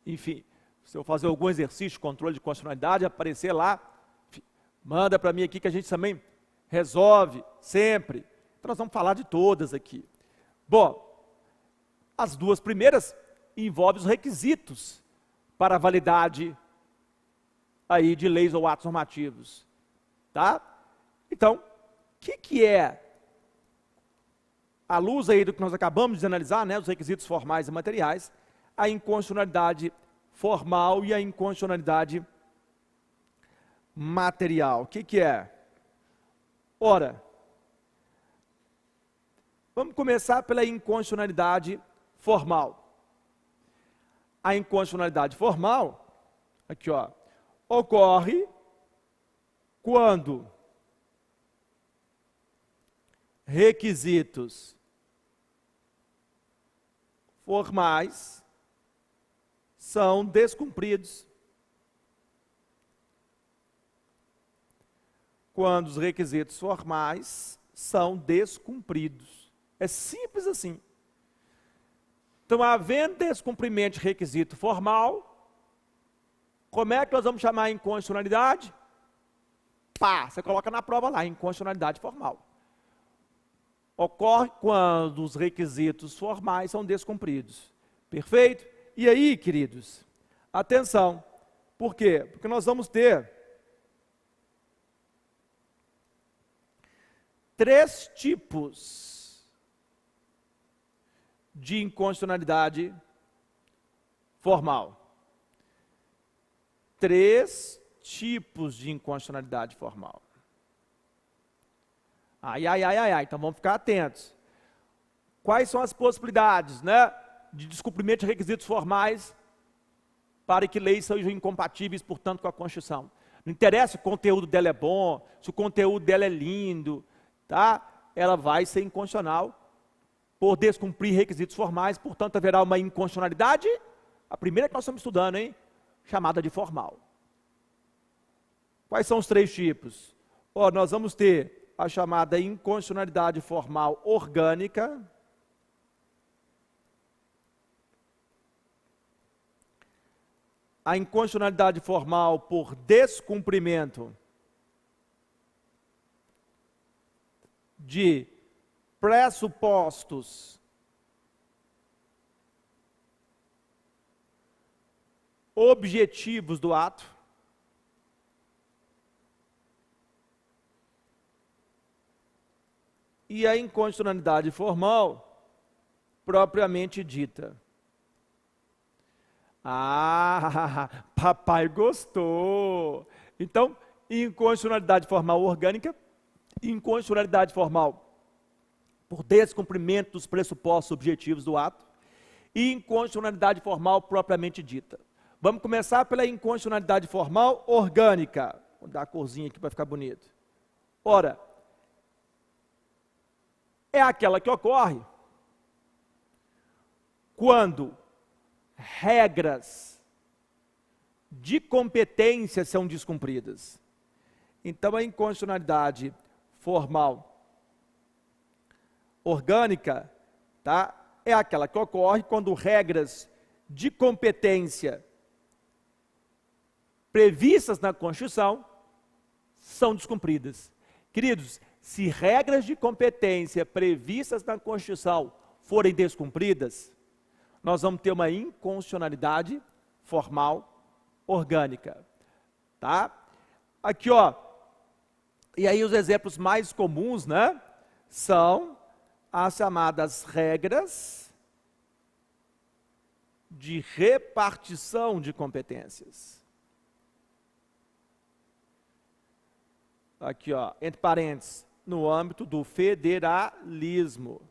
S1: Enfim, se eu fazer algum exercício de controle de constitucionalidade, aparecer lá, manda para mim aqui que a gente também resolve sempre. Então nós vamos falar de todas aqui. Bom, as duas primeiras envolvem os requisitos para a validade aí de leis ou atos normativos, tá? Então, o que é, à luz aí do que nós acabamos de analisar, né, os requisitos formais e materiais, a inconstitucionalidade formal e a inconstitucionalidade material? O que é? Ora, vamos começar pela inconstitucionalidade formal. A inconstitucionalidade formal, aqui ó, ocorre quando requisitos formais são descumpridos. Quando os requisitos formais são descumpridos. É simples assim. Então, havendo descumprimento de requisito formal, como é que nós vamos chamar a inconstitucionalidade? Pá, você coloca na prova lá, inconstitucionalidade formal. Ocorre quando os requisitos formais são descumpridos. Perfeito? E aí, queridos, atenção. Por quê? Porque nós vamos ter 3 tipos de inconstitucionalidade formal. 3 tipos de inconstitucionalidade formal. Então vamos ficar atentos. Quais são as possibilidades, né, de descumprimento de requisitos formais para que leis sejam incompatíveis, portanto, com a Constituição? Não interessa se o conteúdo dela é bom, se o conteúdo dela é lindo, tá? Ela vai ser inconstitucional por descumprir requisitos formais, portanto, haverá uma inconstitucionalidade, a primeira que nós estamos estudando, hein? Chamada de formal. Quais são os 3 tipos? Nós vamos ter a chamada inconstitucionalidade formal orgânica, a inconstitucionalidade formal por descumprimento de pressupostos objetivos do ato, e a inconstitucionalidade formal propriamente dita. Papai gostou. Então, inconstitucionalidade formal orgânica, inconstitucionalidade formal por descumprimento dos pressupostos objetivos do ato e inconstitucionalidade formal propriamente dita. Vamos começar pela inconstitucionalidade formal orgânica. Vou dar a corzinha aqui para ficar bonito. Ora, é aquela que ocorre quando regras de competência são descumpridas. Então, a inconstitucionalidade formal orgânica, tá, é aquela que ocorre quando regras de competência previstas na Constituição são descumpridas. Queridos, se regras de competência previstas na Constituição forem descumpridas, nós vamos ter uma inconstitucionalidade formal orgânica. Tá? Aqui, ó. E aí os exemplos mais comuns, né, são as chamadas regras de repartição de competências. Aqui, ó, entre parênteses, no âmbito do federalismo.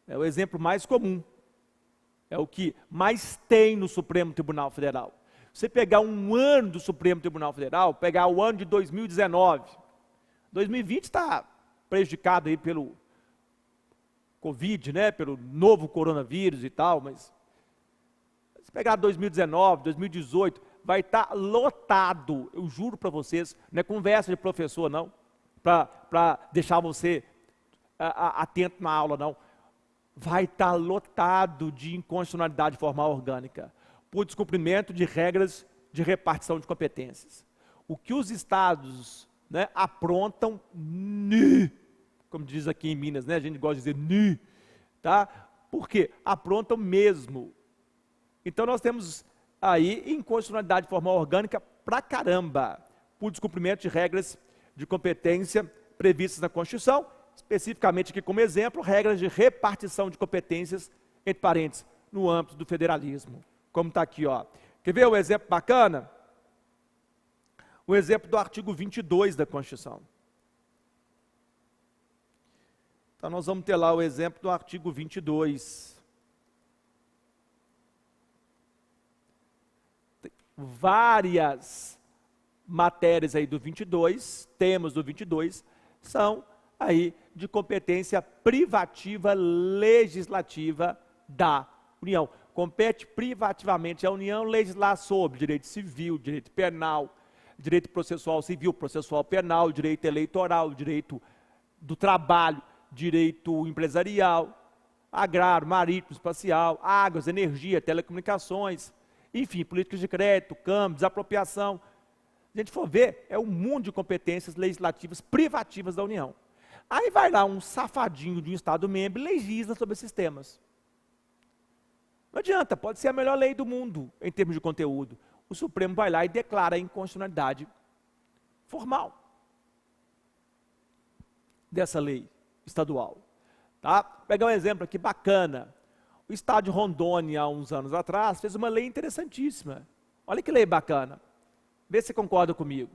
S1: É o exemplo mais comum. É o que mais tem no Supremo Tribunal Federal. Você pegar um ano do Supremo Tribunal Federal, pegar o ano de 2019, 2020 está prejudicado aí pelo Covid, né, pelo novo coronavírus e tal, mas se pegar 2019, 2018, vai estar lotado, eu juro para vocês, não é conversa de professor não, para deixar você atento na aula não, vai estar lotado de inconstitucionalidade formal orgânica, por descumprimento de regras de repartição de competências. O que os estados, né, aprontam, como diz aqui em Minas, né, a gente gosta de dizer, tá? Por quê? Aprontam mesmo. Então nós temos aí inconstitucionalidade formal orgânica pra caramba, por descumprimento de regras de competência previstas na Constituição, especificamente aqui como exemplo, regras de repartição de competências, entre parênteses, no âmbito do federalismo. Como está aqui, ó. Quer ver o exemplo bacana? O exemplo do artigo 22 da Constituição. Então nós vamos ter lá o exemplo do artigo 22. Várias matérias aí do 22, temas do 22, são aí de competência privativa legislativa da União. Compete privativamente à União legislar sobre direito civil, direito penal, direito processual civil, processual penal, direito eleitoral, direito do trabalho, direito empresarial, agrário, marítimo, espacial, águas, energia, telecomunicações, enfim, políticas de crédito, câmbio, desapropriação. Se a gente for ver, é um mundo de competências legislativas privativas da União. Aí vai lá um safadinho de um Estado membro e legisla sobre esses temas. Não adianta, pode ser a melhor lei do mundo em termos de conteúdo. O Supremo vai lá e declara a inconstitucionalidade formal dessa lei estadual. Tá? Vou pegar um exemplo aqui bacana. O Estado de Rondônia, há uns anos atrás, fez uma lei interessantíssima. Olha que lei bacana. Vê se você concorda comigo.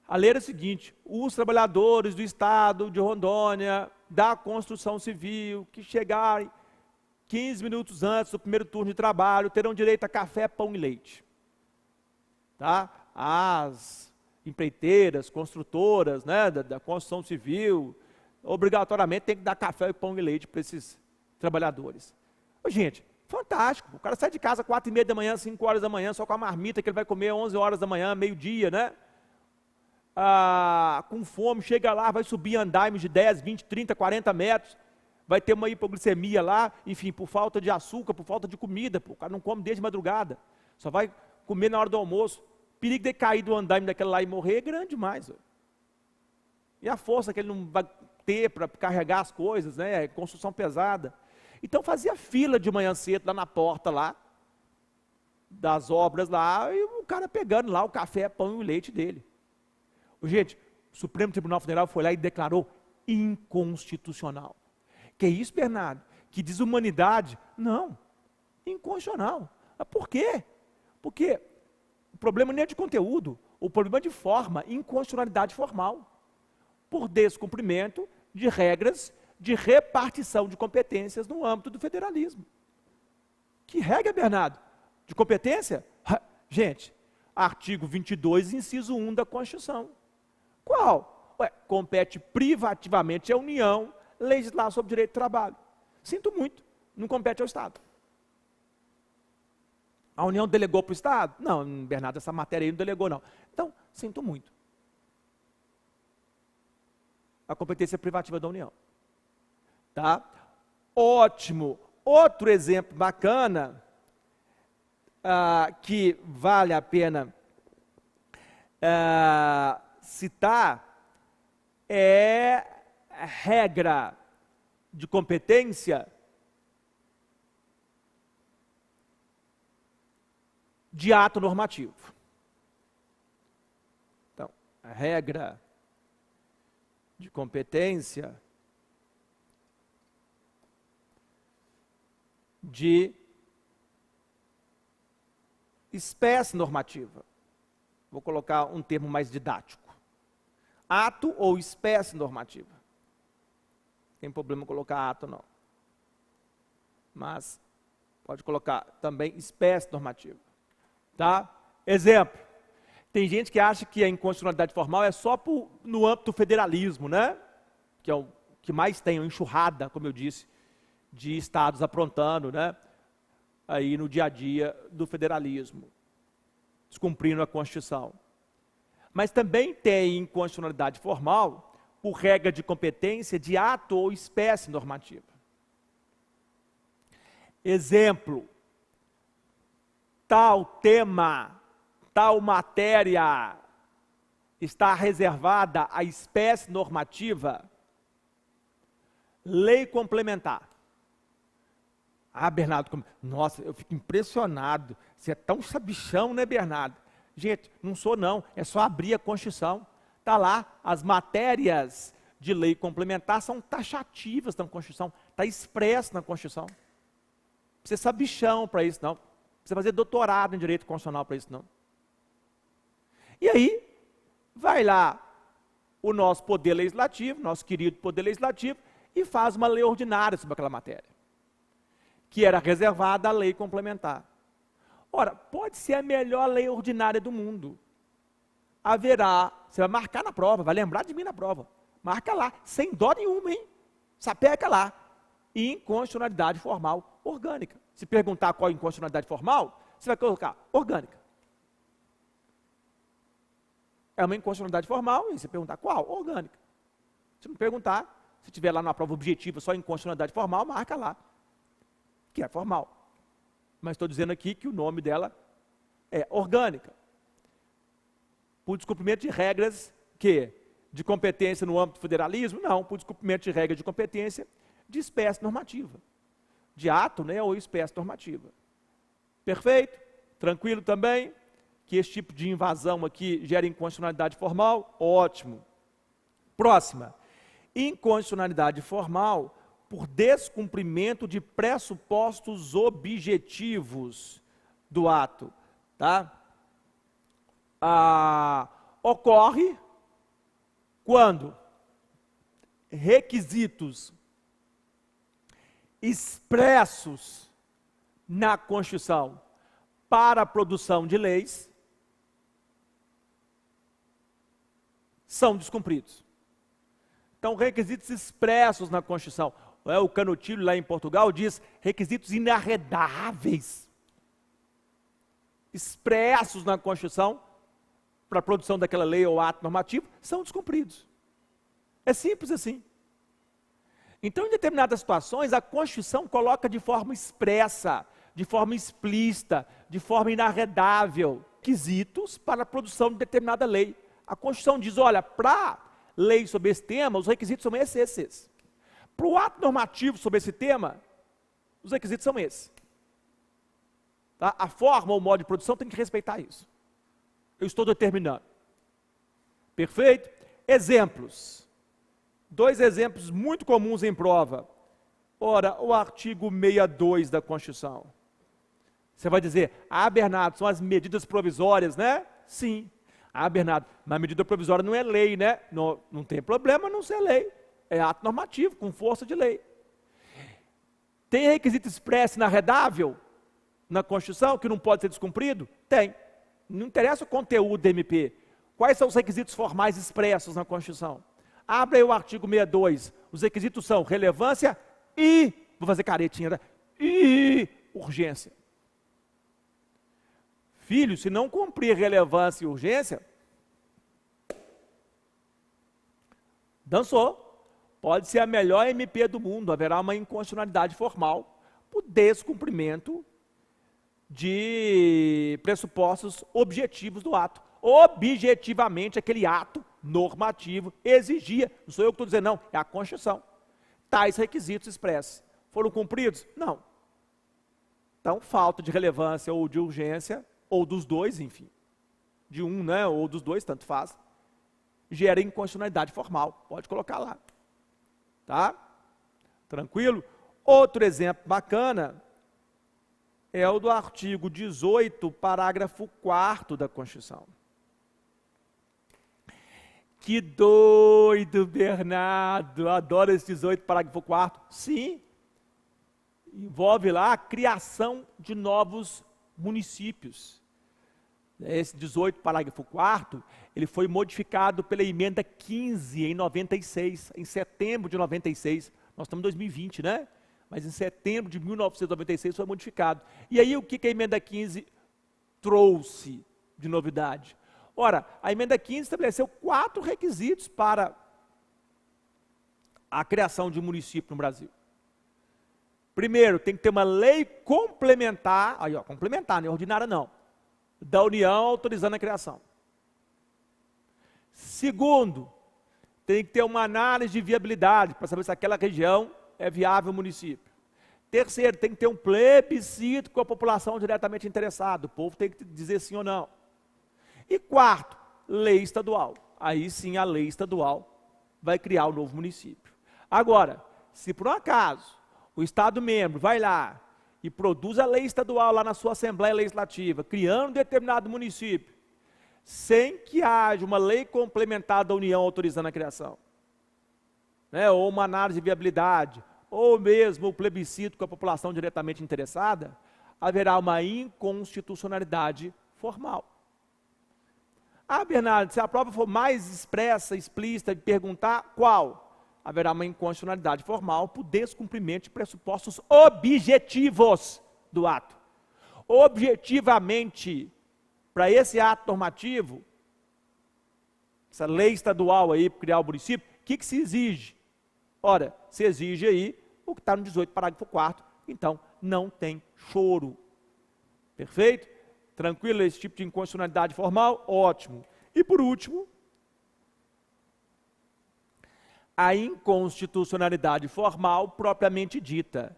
S1: A lei era a seguinte: os trabalhadores do Estado de Rondônia, da construção civil, que chegarem 15 minutos antes do primeiro turno de trabalho, terão direito a café, pão e leite. Tá? As empreiteiras, construtoras, né, da construção civil, obrigatoriamente tem que dar café, pão e leite para esses trabalhadores. Ô, gente, fantástico. O cara sai de casa 4h30 da manhã, 5 horas da manhã, só com a marmita que ele vai comer 11 horas da manhã, meio-dia, né? Com fome, chega lá, vai subir andaimes de 10, 20, 30, 40 metros, vai ter uma hipoglicemia lá, enfim, por falta de açúcar, por falta de comida, o cara não come desde madrugada, só vai comer na hora do almoço. O perigo de cair do andaime daquela lá e morrer é grande demais. Ó. E a força que ele não vai ter para carregar as coisas, né? É construção pesada. Então fazia fila de manhã cedo lá na porta lá, das obras lá, e o cara pegando lá o café, pão e o leite dele. Gente, o Supremo Tribunal Federal foi lá e declarou inconstitucional. Que é isso, Bernardo? Que desumanidade? Não, inconstitucional. Mas por quê? Porque o problema nem é de conteúdo, o problema é de forma, inconstitucionalidade formal, por descumprimento de regras de repartição de competências no âmbito do federalismo. Que regra, Bernardo? De competência? Gente, artigo 22, inciso 1 da Constituição. Qual? Compete privativamente à União legislar sobre direito do trabalho. Sinto muito, não compete ao Estado. A União delegou para o Estado? Não, Bernardo, essa matéria aí não delegou, não. Então, sinto muito. A competência é privativa da União. Tá? Ótimo. Outro exemplo bacana, que vale a pena citar, é regra de competência de ato normativo. Então, a regra de competência de espécie normativa. Vou colocar um termo mais didático. Ato ou espécie normativa. Não tem problema colocar ato, não. Mas pode colocar também espécie normativa. Tá? Exemplo. Tem gente que acha que a inconstitucionalidade formal é só no âmbito do federalismo, né? Que é o que mais tem, uma enxurrada, como eu disse, de estados aprontando, né? Aí no dia a dia do federalismo, descumprindo a Constituição. Mas também tem inconstitucionalidade formal por regra de competência de ato ou espécie normativa. Exemplo, tal tema, tal matéria está reservada à espécie normativa, lei complementar. Ah, Bernardo, nossa, eu fico impressionado, você é tão sabichão, né, Bernardo? Gente, não sou não, é só abrir a Constituição. Está lá, as matérias de lei complementar são taxativas na Constituição, está expresso na Constituição. Não precisa ser sabichão para isso, não. Não precisa fazer doutorado em Direito Constitucional para isso, não. E aí, vai lá o nosso Poder Legislativo, nosso querido Poder Legislativo, e faz uma lei ordinária sobre aquela matéria, que era reservada à lei complementar. Ora, pode ser a melhor lei ordinária do mundo. Haverá, você vai marcar na prova, vai lembrar de mim na prova. Marca lá, sem dó nenhuma, hein? Sapeca lá. Inconstitucionalidade formal orgânica. Se perguntar qual é a inconstitucionalidade formal, você vai colocar orgânica. É uma inconstitucionalidade formal, e você perguntar qual? Orgânica. Se não perguntar, se tiver lá na prova objetiva só inconstitucionalidade formal, marca lá, que é formal. Mas estou dizendo aqui que o nome dela é orgânica. Por descumprimento de regras de competência no âmbito do federalismo? Não, por descumprimento de regra de competência de espécie normativa. De ato, né, ou espécie normativa. Perfeito? Tranquilo também? Que esse tipo de invasão aqui gera inconstitucionalidade formal? Ótimo. Próxima. Inconstitucionalidade formal por descumprimento de pressupostos objetivos do ato. Tá? Ocorre quando requisitos expressos na Constituição para a produção de leis são descumpridos. Então, requisitos expressos na Constituição. O Canutilho, lá em Portugal, diz requisitos inarredáveis, expressos na Constituição, para a produção daquela lei ou ato normativo, são descumpridos. É simples assim. Então, em determinadas situações, a Constituição coloca de forma expressa, de forma explícita, de forma inarredável, quesitos para a produção de determinada lei. A Constituição diz, olha, para lei sobre esse tema, os requisitos são esses. Para o ato normativo sobre esse tema, os requisitos são esses. Tá? A forma ou o modo de produção tem que respeitar isso. Eu estou determinando. Perfeito? Exemplos. 2 exemplos muito comuns em prova. Ora, o artigo 62 da Constituição. Você vai dizer, Bernardo, são as medidas provisórias, né? Sim. Bernardo, mas a medida provisória não é lei, né? Não tem problema não ser lei. É ato normativo, com força de lei. Tem requisito expresso inarredável na Constituição, que não pode ser descumprido? Tem. Não interessa o conteúdo do MP. Quais são os requisitos formais expressos na Constituição? Abre aí o artigo 62. Os requisitos são relevância e, vou fazer caretinha, né? E urgência. Filho, se não cumprir relevância e urgência, dançou. pode ser a melhor MP do mundo, haverá uma inconstitucionalidade formal por descumprimento de pressupostos objetivos do ato. Objetivamente, aquele ato normativo exigia, não sou eu que estou dizendo não, é a Constituição, tais requisitos expressos. Foram cumpridos? Não. Então, falta de relevância ou de urgência, ou dos dois, enfim, de um, né, ou dos dois, tanto faz, gera inconstitucionalidade formal, pode colocar lá, tá? Tranquilo? Outro exemplo bacana é o do artigo 18, parágrafo 4º da Constituição. Que doido, Bernardo, adoro esse 18, parágrafo 4º. Sim, envolve lá a criação de novos municípios. Esse 18, parágrafo 4º, ele foi modificado pela emenda 15 em 96, em setembro de 96. Nós estamos em 2020, né? Mas em setembro de 1996 foi modificado. E aí o que a emenda 15 trouxe de novidade? Ora, a emenda 15 estabeleceu 4 requisitos para a criação de um município no Brasil. Primeiro, tem que ter uma lei complementar, aí ó, complementar, não é ordinária não, da União autorizando a criação. Segundo, tem que ter uma análise de viabilidade para saber se aquela região é viável o município. Terceiro, tem que ter um plebiscito com a população diretamente interessada, o povo tem que dizer sim ou não. E quarto, lei estadual. Aí sim a lei estadual vai criar o novo município. Agora, se por um acaso o Estado membro vai lá e produz a lei estadual lá na sua Assembleia Legislativa, criando um determinado município, sem que haja uma lei complementar da União autorizando a criação, né, ou uma análise de viabilidade, ou mesmo o plebiscito com a população diretamente interessada, haverá uma inconstitucionalidade formal. Ah, Bernardo, se a prova for mais expressa, explícita, e perguntar qual, haverá uma inconstitucionalidade formal por descumprimento de pressupostos objetivos do ato. Objetivamente, para esse ato normativo, essa lei estadual aí, para criar o município, o que se exige? Ora, se exige aí o que está no 18, parágrafo 4º, então não tem choro. Perfeito? Tranquilo esse tipo de inconstitucionalidade formal? Ótimo. E por último, a inconstitucionalidade formal propriamente dita.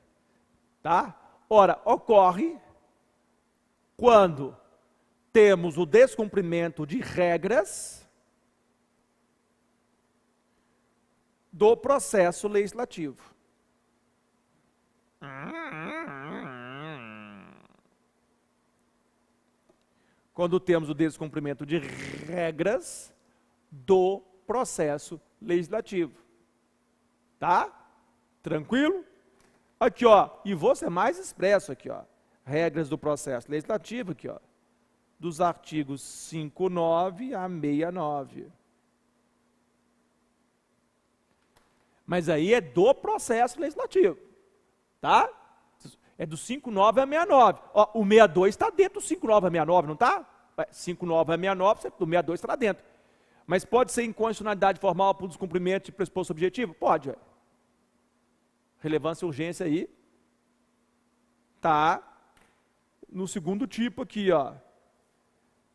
S1: Tá? Ora, ocorre quando temos o descumprimento de regras do processo legislativo. Quando temos o descumprimento de regras do processo legislativo. Tá? Tranquilo? Aqui, ó, e vou ser mais expresso aqui, ó. Regras do processo legislativo, aqui, ó. Dos artigos 59 a 69. Mas aí é do processo legislativo. Tá? É do 59 a 69. Ó, o 62 está dentro do 59 a 69, não está? 59 a 69, do 62 está dentro. Mas pode ser inconstitucionalidade formal por descumprimento de pressuposto objetivo? Pode. Relevância e urgência aí. Tá no segundo tipo aqui, ó.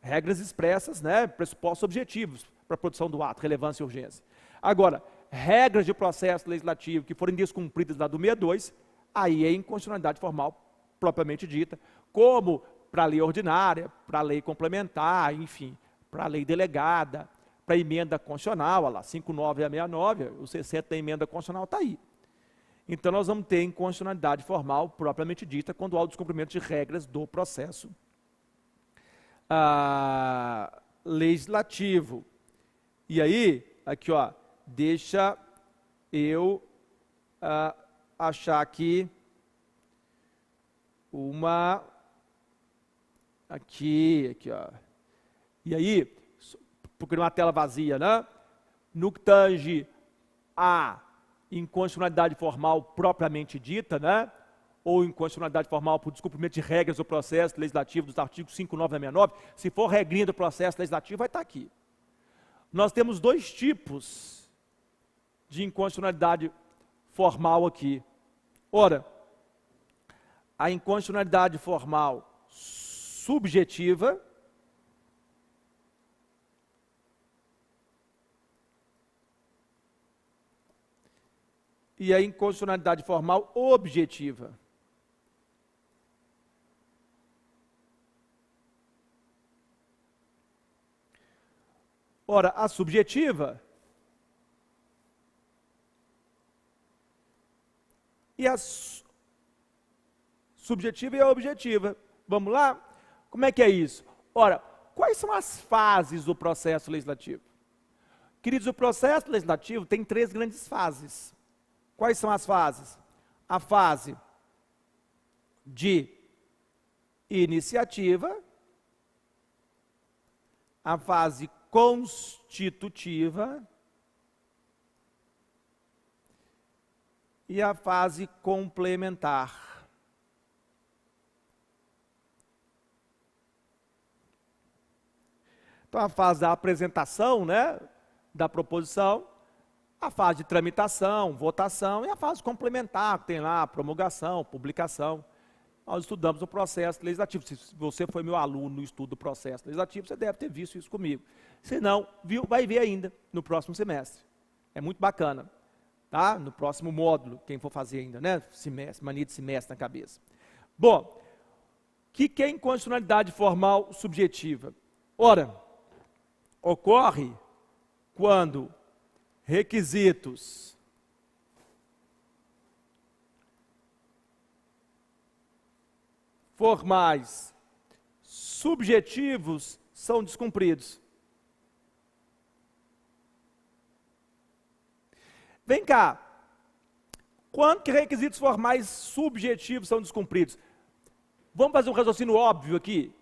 S1: Regras expressas, né? Pressupostos objetivos para a produção do ato, relevância e urgência. Agora, regras de processo legislativo que forem descumpridas lá do 62, aí é inconstitucionalidade formal propriamente dita, como para a lei ordinária, para a lei complementar, enfim, para a lei delegada, para a emenda constitucional, olha lá, 59 a 69, o 60 da emenda constitucional está aí. Então, nós vamos ter inconstitucionalidade formal propriamente dita quando há o descumprimento de regras do processo legislativo. E aí, aqui, ó, deixa eu achar aqui uma, aqui, ó. E aí, porque numa tela vazia, né? No que tange a inconstitucionalidade formal propriamente dita, né? Ou inconstitucionalidade formal por descumprimento de regras do processo legislativo dos artigos 59 a 69, se for regrinha do processo legislativo, vai estar aqui. Nós temos dois tipos de inconstitucionalidade formal aqui. Ora, a inconstitucionalidade formal subjetiva e a inconstitucionalidade formal objetiva. Ora, a subjetiva e a subjetiva e a objetiva. Vamos lá? Como é que é isso? Ora, quais são as fases do processo legislativo? Queridos, o processo legislativo tem 3 grandes fases. Quais são as fases? A fase de iniciativa, a fase constitutiva e a fase complementar. Então, a fase da apresentação, né, da proposição, a fase de tramitação, votação e a fase complementar, que tem lá a promulgação, publicação. Nós estudamos o processo legislativo. Se você foi meu aluno no estudo do processo legislativo, você deve ter visto isso comigo. Se não, viu, vai ver ainda no próximo semestre. É muito bacana, tá? No próximo módulo, quem for fazer ainda, né? Semestre, mania de semestre na cabeça. Bom, o que é inconstitucionalidade formal subjetiva? Ora, ocorre quando requisitos formais subjetivos são descumpridos. Vem cá, quando que requisitos formais subjetivos são descumpridos? Vamos fazer um raciocínio óbvio aqui.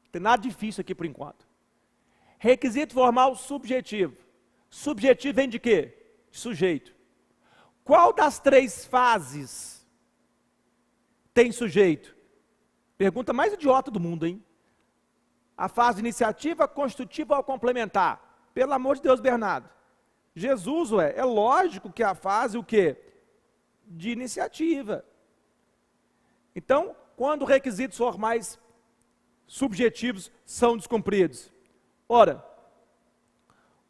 S1: Não tem nada difícil aqui por enquanto. Requisito formal subjetivo. Subjetivo vem de quê? De sujeito. Qual das 3 fases tem sujeito? Pergunta mais idiota do mundo, hein? A fase iniciativa, constitutiva ou complementar? Pelo amor de Deus, Bernardo. Jesus, é lógico que a fase, o quê? De iniciativa. Então, quando requisitos formais subjetivos são descumpridos? Ora,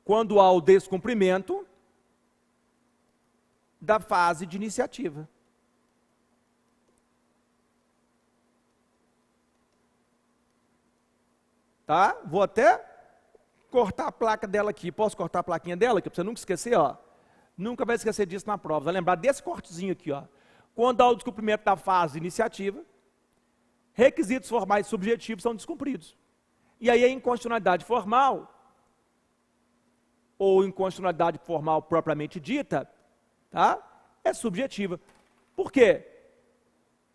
S1: quando há o descumprimento da fase de iniciativa. Tá? Vou até cortar a placa dela aqui. Posso cortar a plaquinha dela aqui, para você nunca esquecer, ó. Nunca vai esquecer disso na prova. Vai lembrar desse cortezinho aqui, ó. Quando há o descumprimento da fase de iniciativa, requisitos formais subjetivos são descumpridos. E aí a inconstitucionalidade formal, ou inconstitucionalidade formal propriamente dita, tá? É subjetiva. Por quê?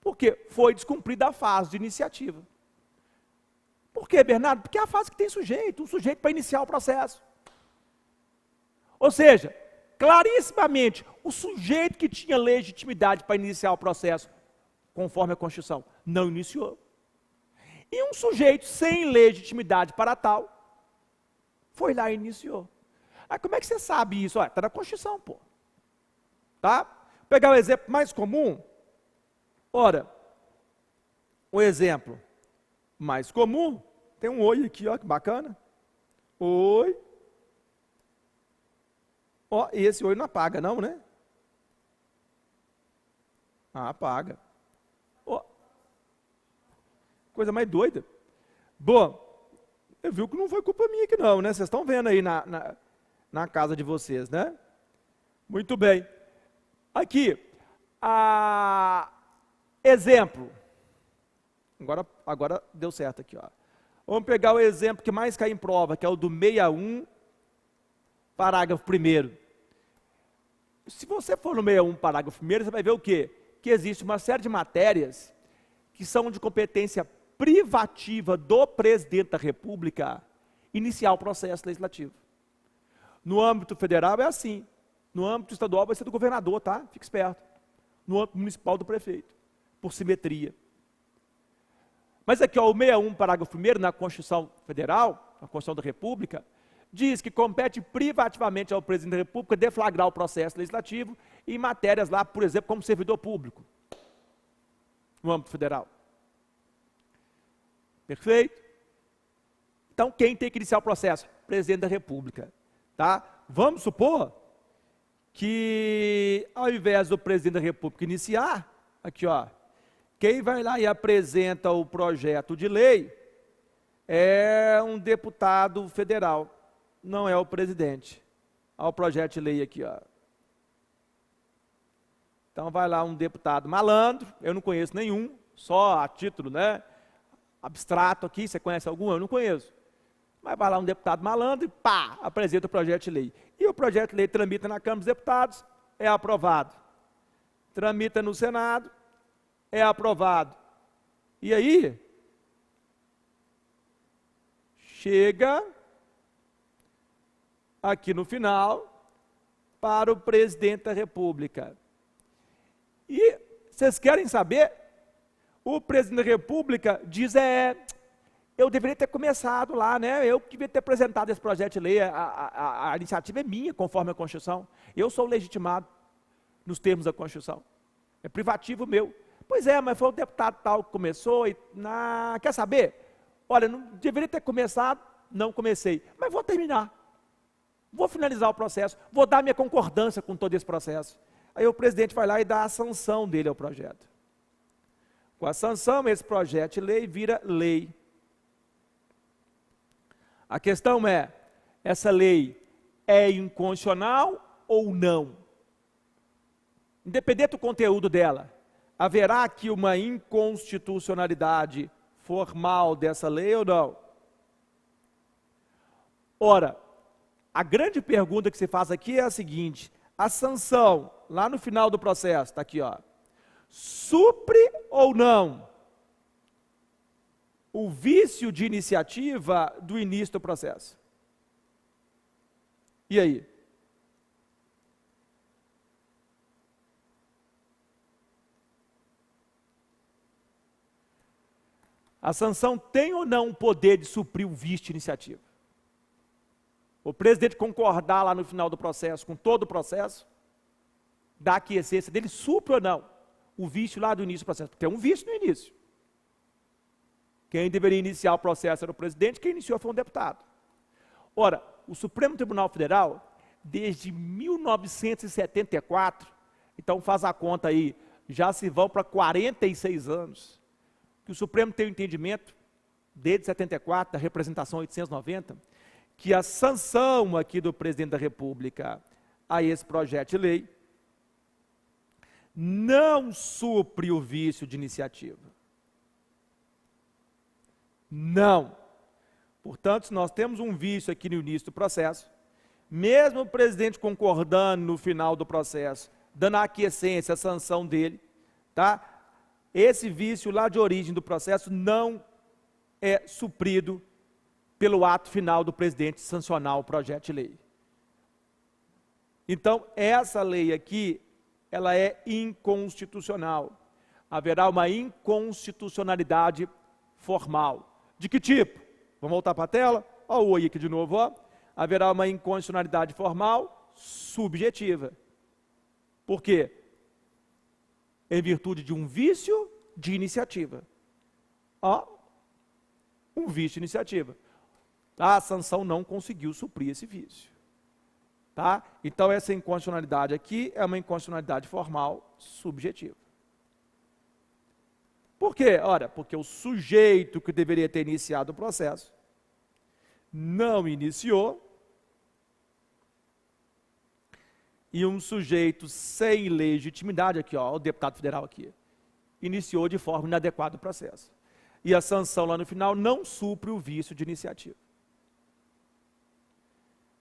S1: Porque foi descumprida a fase de iniciativa. Por quê, Bernardo? Porque é a fase que tem sujeito, um sujeito para iniciar o processo. Ou seja, clarissimamente, o sujeito que tinha legitimidade para iniciar o processo, conforme a Constituição, não iniciou. E um sujeito sem legitimidade para tal, foi lá e iniciou. Aí como é que você sabe isso? Está na Constituição, pô. Tá? Vou pegar o exemplo mais comum. Ora, o exemplo mais comum, tem um oi aqui, ó, que bacana. Oi. Ó, e esse oi não apaga não, né? Ah, apaga. Ó. Coisa mais doida. Bom, eu vi que não foi culpa minha aqui não, né? Vocês estão vendo aí na casa de vocês, né? Muito bem. Aqui, exemplo. Agora deu certo aqui, ó. Vamos pegar o exemplo que mais cai em prova, que é o do 61, parágrafo 1º. Se você for no 61, parágrafo 1º, você vai ver o quê? Que existe uma série de matérias que são de competência privativa do presidente da República iniciar o processo legislativo. No âmbito federal é assim. No âmbito estadual vai ser do governador, tá? Fique esperto. No âmbito municipal do prefeito, por simetria. Mas aqui, ó, o 61, parágrafo 1º, na Constituição Federal, na Constituição da República, diz que compete privativamente ao presidente da República deflagrar o processo legislativo em matérias lá, por exemplo, como servidor público, no âmbito federal. Perfeito? Então, quem tem que iniciar o processo? Presidente da República. Tá? Vamos supor que, ao invés do presidente da República iniciar, aqui ó, quem vai lá e apresenta o projeto de lei é um deputado federal, não é o presidente. Olha o projeto de lei aqui, ó. Então vai lá um deputado malandro, eu não conheço nenhum, só a título, né, abstrato aqui, você conhece algum? Eu não conheço. Mas vai lá um deputado malandro e pá, apresenta o projeto de lei. E o projeto de lei tramita na Câmara dos Deputados, é aprovado. Tramita no Senado, é aprovado. E aí, chega aqui no final para o presidente da República. E vocês querem saber? O presidente da República diz, eu deveria ter começado lá, né? Eu que devia ter apresentado esse projeto de lei, a iniciativa é minha, conforme a Constituição. Eu sou legitimado nos termos da Constituição. É privativo meu. Pois é, mas foi o deputado tal que começou e... quer saber? Olha, não deveria ter começado, não comecei, mas vou terminar. Vou finalizar o processo, vou dar minha concordância com todo esse processo. Aí o presidente vai lá e dá a sanção dele ao projeto. Com a sanção, esse projeto de lei vira lei. A questão é, essa lei é inconstitucional ou não? Independente do conteúdo dela, haverá aqui uma inconstitucionalidade formal dessa lei ou não? Ora, a grande pergunta que se faz aqui é a seguinte, a sanção, lá no final do processo, está aqui, ó, supre ou não o vício de iniciativa do início do processo? E aí? A sanção tem ou não o poder de suprir o vício de iniciativa? O presidente concordar lá no final do processo, com todo o processo, da aquiescência dele, supre ou não o vício lá do início do processo? Porque tem um vício no início. Quem deveria iniciar o processo era o presidente, quem iniciou foi um deputado. Ora, o Supremo Tribunal Federal, desde 1974, então faz a conta aí, já se vão para 46 anos, que o Supremo tem o entendimento, desde 74, da representação 890, que a sanção aqui do presidente da República a esse projeto de lei não supre o vício de iniciativa. Não. Portanto, se nós temos um vício aqui no início do processo, mesmo o presidente concordando no final do processo, dando a aquiescência, a sanção dele, tá? Esse vício lá de origem do processo não é suprido pelo ato final do presidente sancionar o projeto de lei. Então, essa lei aqui, ela é inconstitucional. Haverá uma inconstitucionalidade formal. De que tipo? Vamos voltar para a tela? Olha o oi aqui de novo. Ó. Haverá uma inconstitucionalidade formal subjetiva. Por quê? Em virtude de um vício de iniciativa. Ó, um vício de iniciativa. A sanção não conseguiu suprir esse vício. Tá? Então, essa inconstitucionalidade aqui é uma inconstitucionalidade formal subjetiva. Por quê? Ora, porque o sujeito que deveria ter iniciado o processo não iniciou, e um sujeito sem legitimidade, aqui ó, o deputado federal aqui, iniciou de forma inadequada o processo. E a sanção lá no final não supre o vício de iniciativa.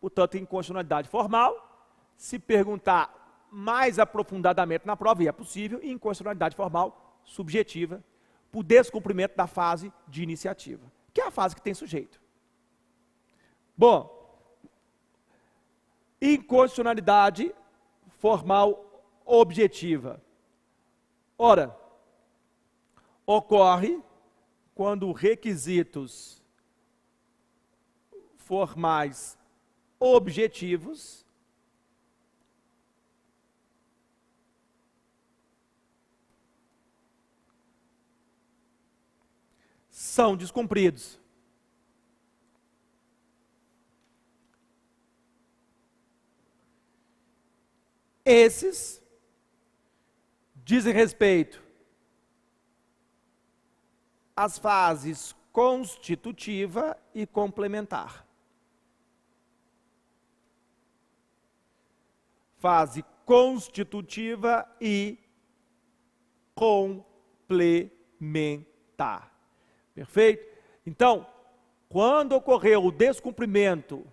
S1: Portanto, inconstitucionalidade formal, se perguntar mais aprofundadamente na prova, e é possível, e inconstitucionalidade formal subjetiva, por descumprimento da fase de iniciativa, que é a fase que tem sujeito. Bom, inconstitucionalidade formal objetiva. Ora, ocorre quando requisitos formais objetivos são descumpridos. Esses dizem respeito às fases constitutiva e complementar. Fase constitutiva e complementar. Perfeito? Então, quando ocorreu o descumprimento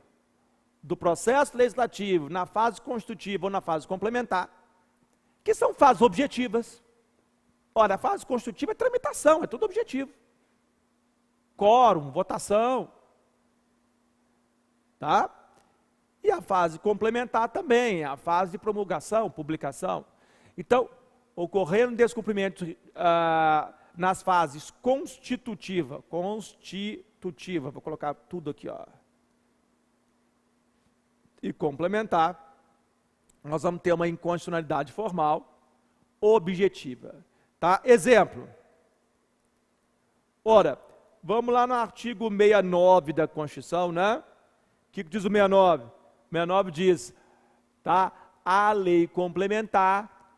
S1: do processo legislativo na fase constitutiva ou na fase complementar, que são fases objetivas. Ora, a fase constitutiva é tramitação, é tudo objetivo. Quórum, votação. Tá? E a fase complementar também, a fase de promulgação, publicação. Então, ocorrendo descumprimento nas fases constitutiva, vou colocar tudo aqui, ó, e complementar, nós vamos ter uma inconstitucionalidade formal objetiva. Tá? Exemplo. Ora, vamos lá no artigo 69 da Constituição, né? O que diz o 69? O 69 diz, tá? A lei complementar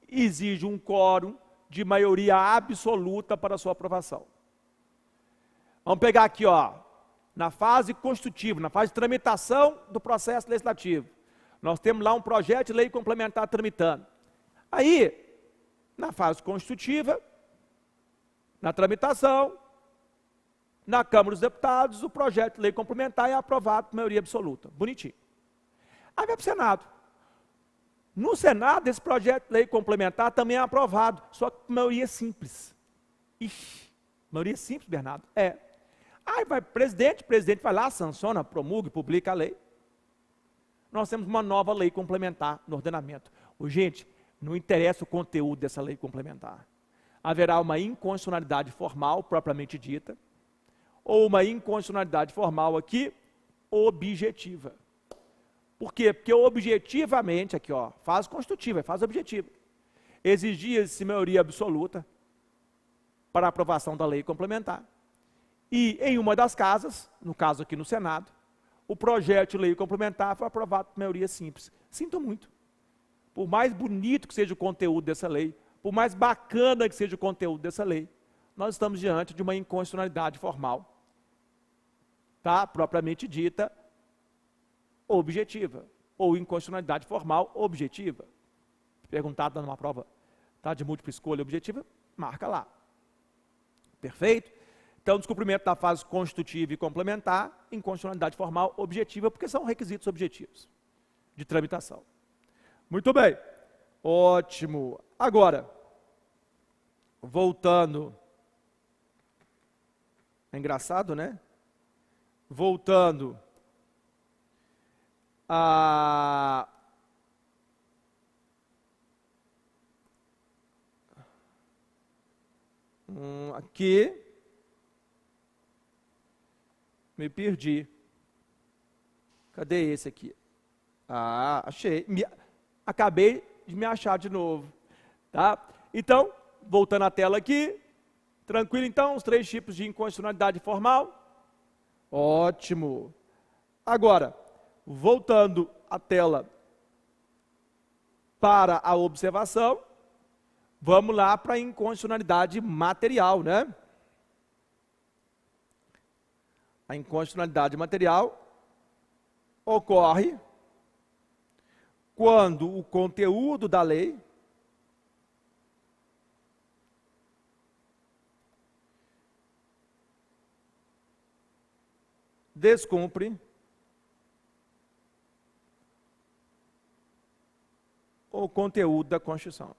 S1: exige um quórum de maioria absoluta para sua aprovação. Vamos pegar aqui, ó, na fase constitutiva, na fase de tramitação do processo legislativo. Nós temos lá um projeto de lei complementar tramitando. Aí, na fase constitutiva, na tramitação, na Câmara dos Deputados, o projeto de lei complementar é aprovado por maioria absoluta. Bonitinho. Aí vai para o Senado. No Senado, esse projeto de lei complementar também é aprovado, só que por maioria simples. Ixi, maioria simples, Bernardo? É. Aí vai para o presidente vai lá, sanciona, promulga, publica a lei. Nós temos uma nova lei complementar no ordenamento. Gente, não interessa o conteúdo dessa lei complementar. Haverá uma inconstitucionalidade formal, propriamente dita, ou uma inconstitucionalidade formal aqui, objetiva. Por quê? Porque objetivamente, aqui, ó, fase constitutiva, fase objetiva, exigia-se maioria absoluta para a aprovação da lei complementar. E em uma das casas, no caso aqui no Senado, o projeto de lei complementar foi aprovado por maioria simples. Sinto muito. Por mais bonito que seja o conteúdo dessa lei, por mais bacana que seja o conteúdo dessa lei, nós estamos diante de uma inconstitucionalidade formal, tá? Propriamente dita, objetiva, ou inconstitucionalidade formal objetiva. Perguntado numa prova, tá, de múltipla escolha objetiva, marca lá. Perfeito? Então, descumprimento da fase constitutiva e complementar, inconstitucionalidade formal objetiva, porque são requisitos objetivos de tramitação. Muito bem. Ótimo. Agora, voltando. É engraçado, né? Voltando a aqui me perdi. Cadê esse aqui? Ah, achei. Acabei de me achar de novo. Tá? Então, voltando à tela aqui. Tranquilo, então, os 3 tipos de inconstitucionalidade formal. Ótimo. Agora, voltando à tela para a observação, vamos lá para a inconstitucionalidade material, né? A inconstitucionalidade material ocorre quando o conteúdo da lei descumpre o conteúdo da Constituição.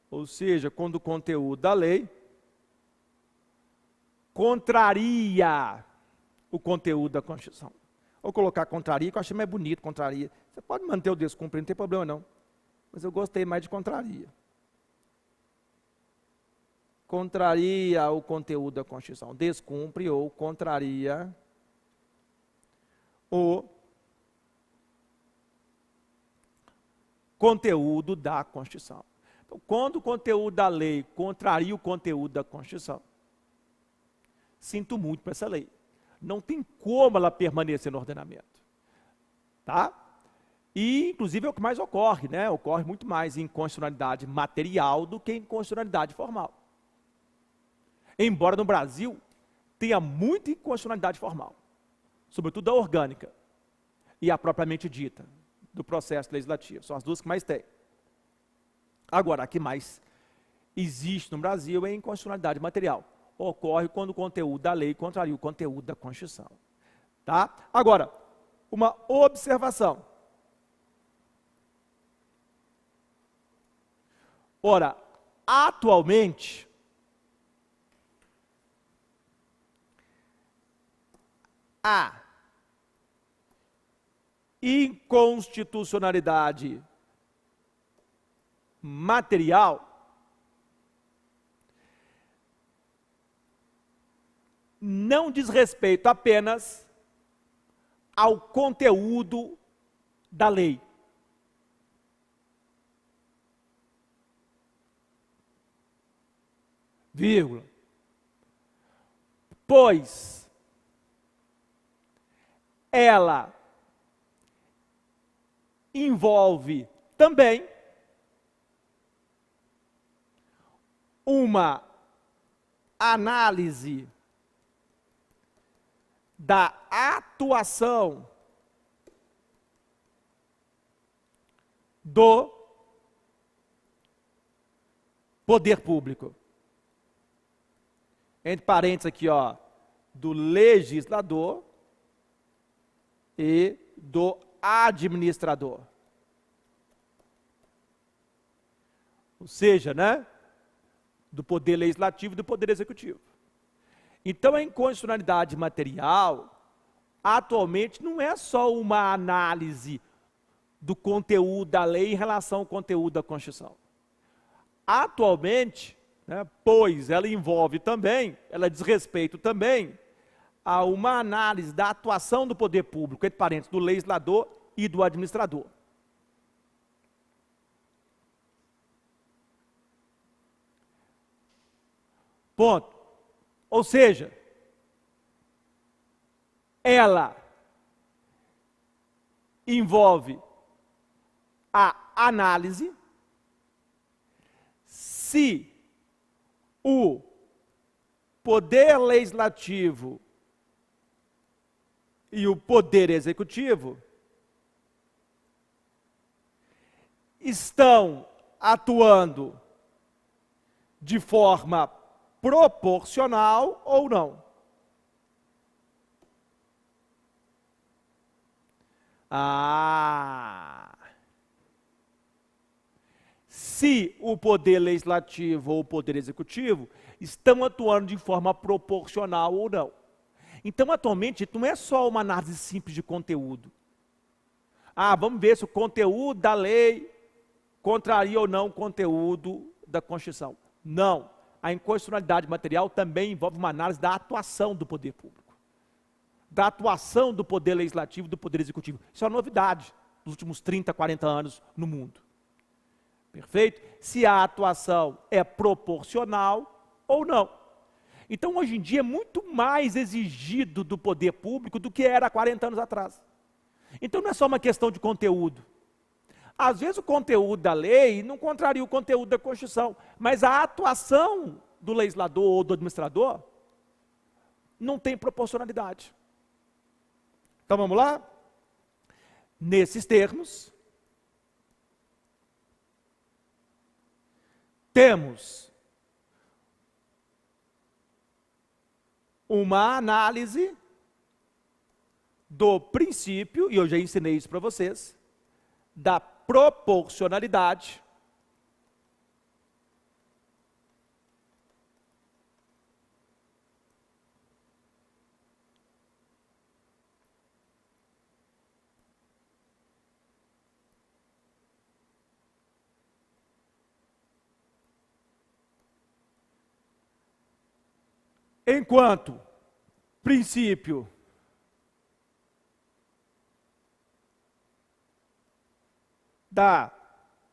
S1: Ou seja, quando o conteúdo da lei contraria o conteúdo da Constituição. Ou colocar contraria, que eu achei mais bonito, contraria. Você pode manter o descumprir, não tem problema não. Mas eu gostei mais de contraria. contraria o conteúdo da Constituição. Descumpre ou contraria o conteúdo da Constituição. Então, quando o conteúdo da lei contraria o conteúdo da Constituição, sinto muito para essa lei. Não tem como ela permanecer no ordenamento. Tá? E, inclusive, é o que mais ocorre, né? Ocorre muito mais em inconstitucionalidade material do que em inconstitucionalidade formal. Embora no Brasil tenha muita inconstitucionalidade formal, sobretudo a orgânica e a propriamente dita do processo legislativo. São as duas que mais tem. Agora, a que mais existe no Brasil é a inconstitucionalidade material. Ocorre quando o conteúdo da lei contraria o conteúdo da Constituição. Tá? Agora, uma observação. Ora, atualmente, a inconstitucionalidade material não diz respeito apenas ao conteúdo da lei. Vírgula. Pois ela envolve também uma análise da atuação do poder público. Entre parênteses aqui, ó, do legislador e do administrador. Ou seja, né, do poder legislativo e do poder executivo. Então, a inconstitucionalidade material, atualmente, não é só uma análise do conteúdo da lei em relação ao conteúdo da Constituição. Atualmente, né, pois ela envolve também, ela diz respeito também a uma análise da atuação do poder público, entre parênteses, do legislador e do administrador. Ponto. Ou seja, ela envolve a análise se o poder legislativo e o poder executivo estão atuando de forma proporcional ou não. Se o poder legislativo ou o poder executivo estão atuando de forma proporcional ou não. Então, atualmente, não é só uma análise simples de conteúdo. Vamos ver se o conteúdo da lei contraria ou não o conteúdo da Constituição. Não. A inconstitucionalidade material também envolve uma análise da atuação do poder público. Da atuação do poder legislativo e do poder executivo. Isso é uma novidade nos últimos 30, 40 anos no mundo. Perfeito? Se a atuação é proporcional ou não. Então, hoje em dia, é muito mais exigido do poder público do que era há 40 anos atrás. Então, não é só uma questão de conteúdo. Às vezes, o conteúdo da lei não contraria o conteúdo da Constituição, mas a atuação do legislador ou do administrador não tem proporcionalidade. Então, vamos lá? Nesses termos, temos uma análise do princípio, e eu já ensinei isso para vocês, da proporcionalidade enquanto princípio da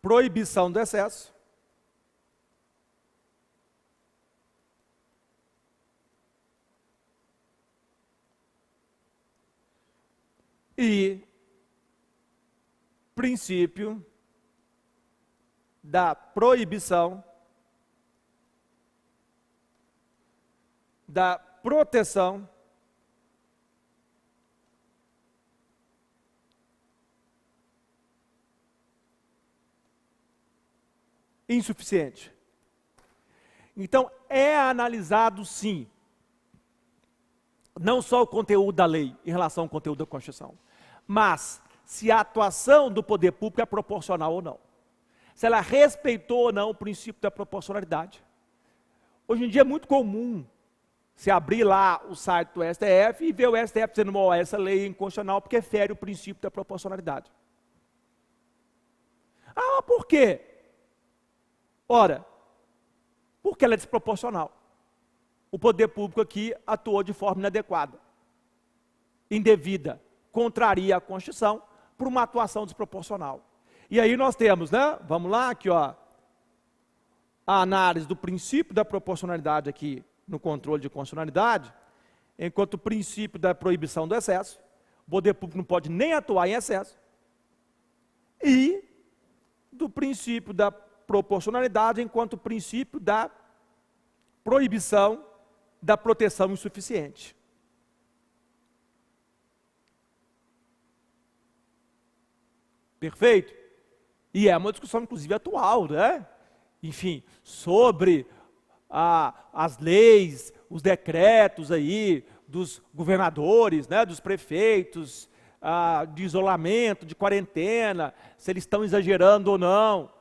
S1: proibição do excesso, e princípio da proibição da proteção insuficiente. Então, é analisado, sim, não só o conteúdo da lei em relação ao conteúdo da Constituição, mas se a atuação do poder público é proporcional ou não. Se ela respeitou ou não o princípio da proporcionalidade. Hoje em dia é muito comum se abrir lá o site do STF e ver o STF dizendo, oh, essa lei é inconstitucional porque fere o princípio da proporcionalidade. Ah, por quê? Ora, porque ela é desproporcional. O poder público aqui atuou de forma inadequada, indevida, contraria a Constituição por uma atuação desproporcional. E aí nós temos, né? Vamos lá, aqui, ó, a análise do princípio da proporcionalidade aqui no controle de constitucionalidade, enquanto o princípio da proibição do excesso, o poder público não pode nem atuar em excesso, e do princípio da proporcionalidade enquanto o princípio da proibição da proteção insuficiente. Perfeito? E é uma discussão, inclusive, atual, né? Enfim, sobre as leis, os decretos aí dos governadores, né, dos prefeitos, de isolamento, de quarentena, se eles estão exagerando ou não.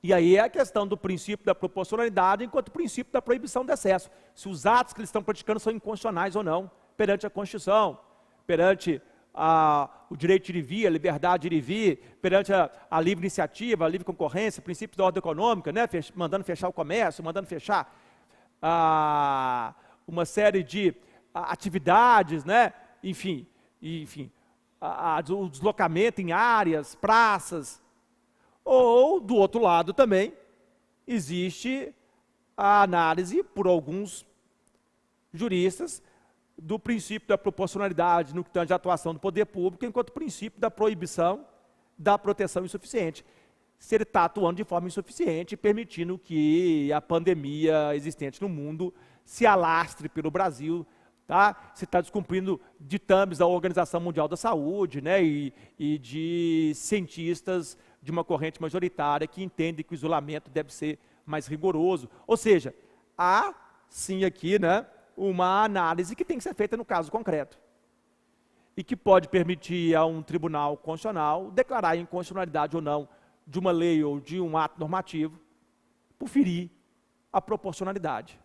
S1: E aí é a questão do princípio da proporcionalidade enquanto o princípio da proibição do excesso. Se os atos que eles estão praticando são inconstitucionais ou não, perante a Constituição, perante o direito de ir e vir, a liberdade de ir e vir, perante a livre iniciativa, a livre concorrência, princípio da ordem econômica, né, mandando fechar o comércio, mandando fechar uma série de atividades, né, enfim, o deslocamento em áreas, praças. Ou, do outro lado também, existe a análise, por alguns juristas, do princípio da proporcionalidade no que tange à atuação do poder público, enquanto princípio da proibição da proteção insuficiente. Se ele está atuando de forma insuficiente, permitindo que a pandemia existente no mundo se alastre pelo Brasil, tá? Se está descumprindo ditames da Organização Mundial da Saúde, né? E de cientistas de uma corrente majoritária que entendem que o isolamento deve ser mais rigoroso. Ou seja, há sim aqui, né, uma análise que tem que ser feita no caso concreto. E que pode permitir a um tribunal constitucional declarar a inconstitucionalidade ou não de uma lei ou de um ato normativo, por ferir a proporcionalidade,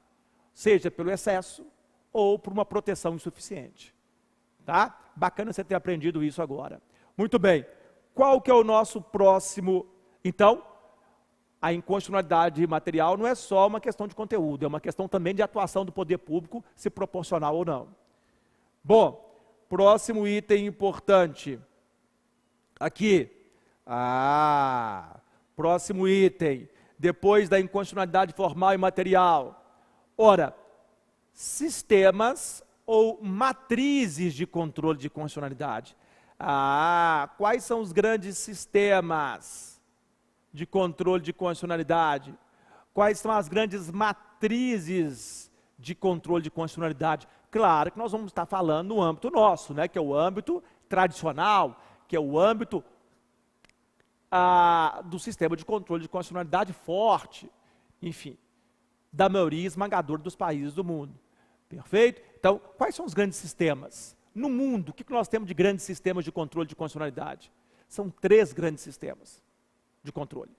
S1: seja pelo excesso ou por uma proteção insuficiente. Tá? Bacana você ter aprendido isso agora. Muito bem. Qual que é o nosso próximo? Então, a inconstitucionalidade material não é só uma questão de conteúdo, é uma questão também de atuação do poder público, se proporcional ou não. Bom, próximo item importante. Aqui. Próximo item. Depois da inconstitucionalidade formal e material. Ora, sistemas ou matrizes de controle de constitucionalidade. Quais são os grandes sistemas de controle de constitucionalidade? Quais são as grandes matrizes de controle de constitucionalidade? Claro que nós vamos estar falando no âmbito nosso, né, que é o âmbito tradicional, que é o âmbito do sistema de controle de constitucionalidade forte, enfim, da maioria esmagadora dos países do mundo. Perfeito? Então, quais são os grandes sistemas? No mundo, o que nós temos de grandes sistemas de controle de constitucionalidade? São 3 grandes sistemas de controle.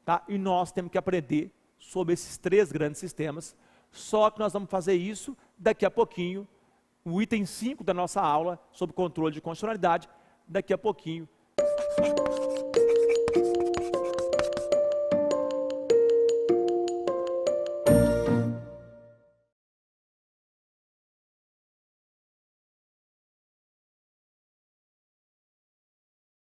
S1: Tá? E nós temos que aprender sobre esses 3 grandes sistemas, só que nós vamos fazer isso daqui a pouquinho, o item 5 da nossa aula sobre controle de constitucionalidade, daqui a pouquinho.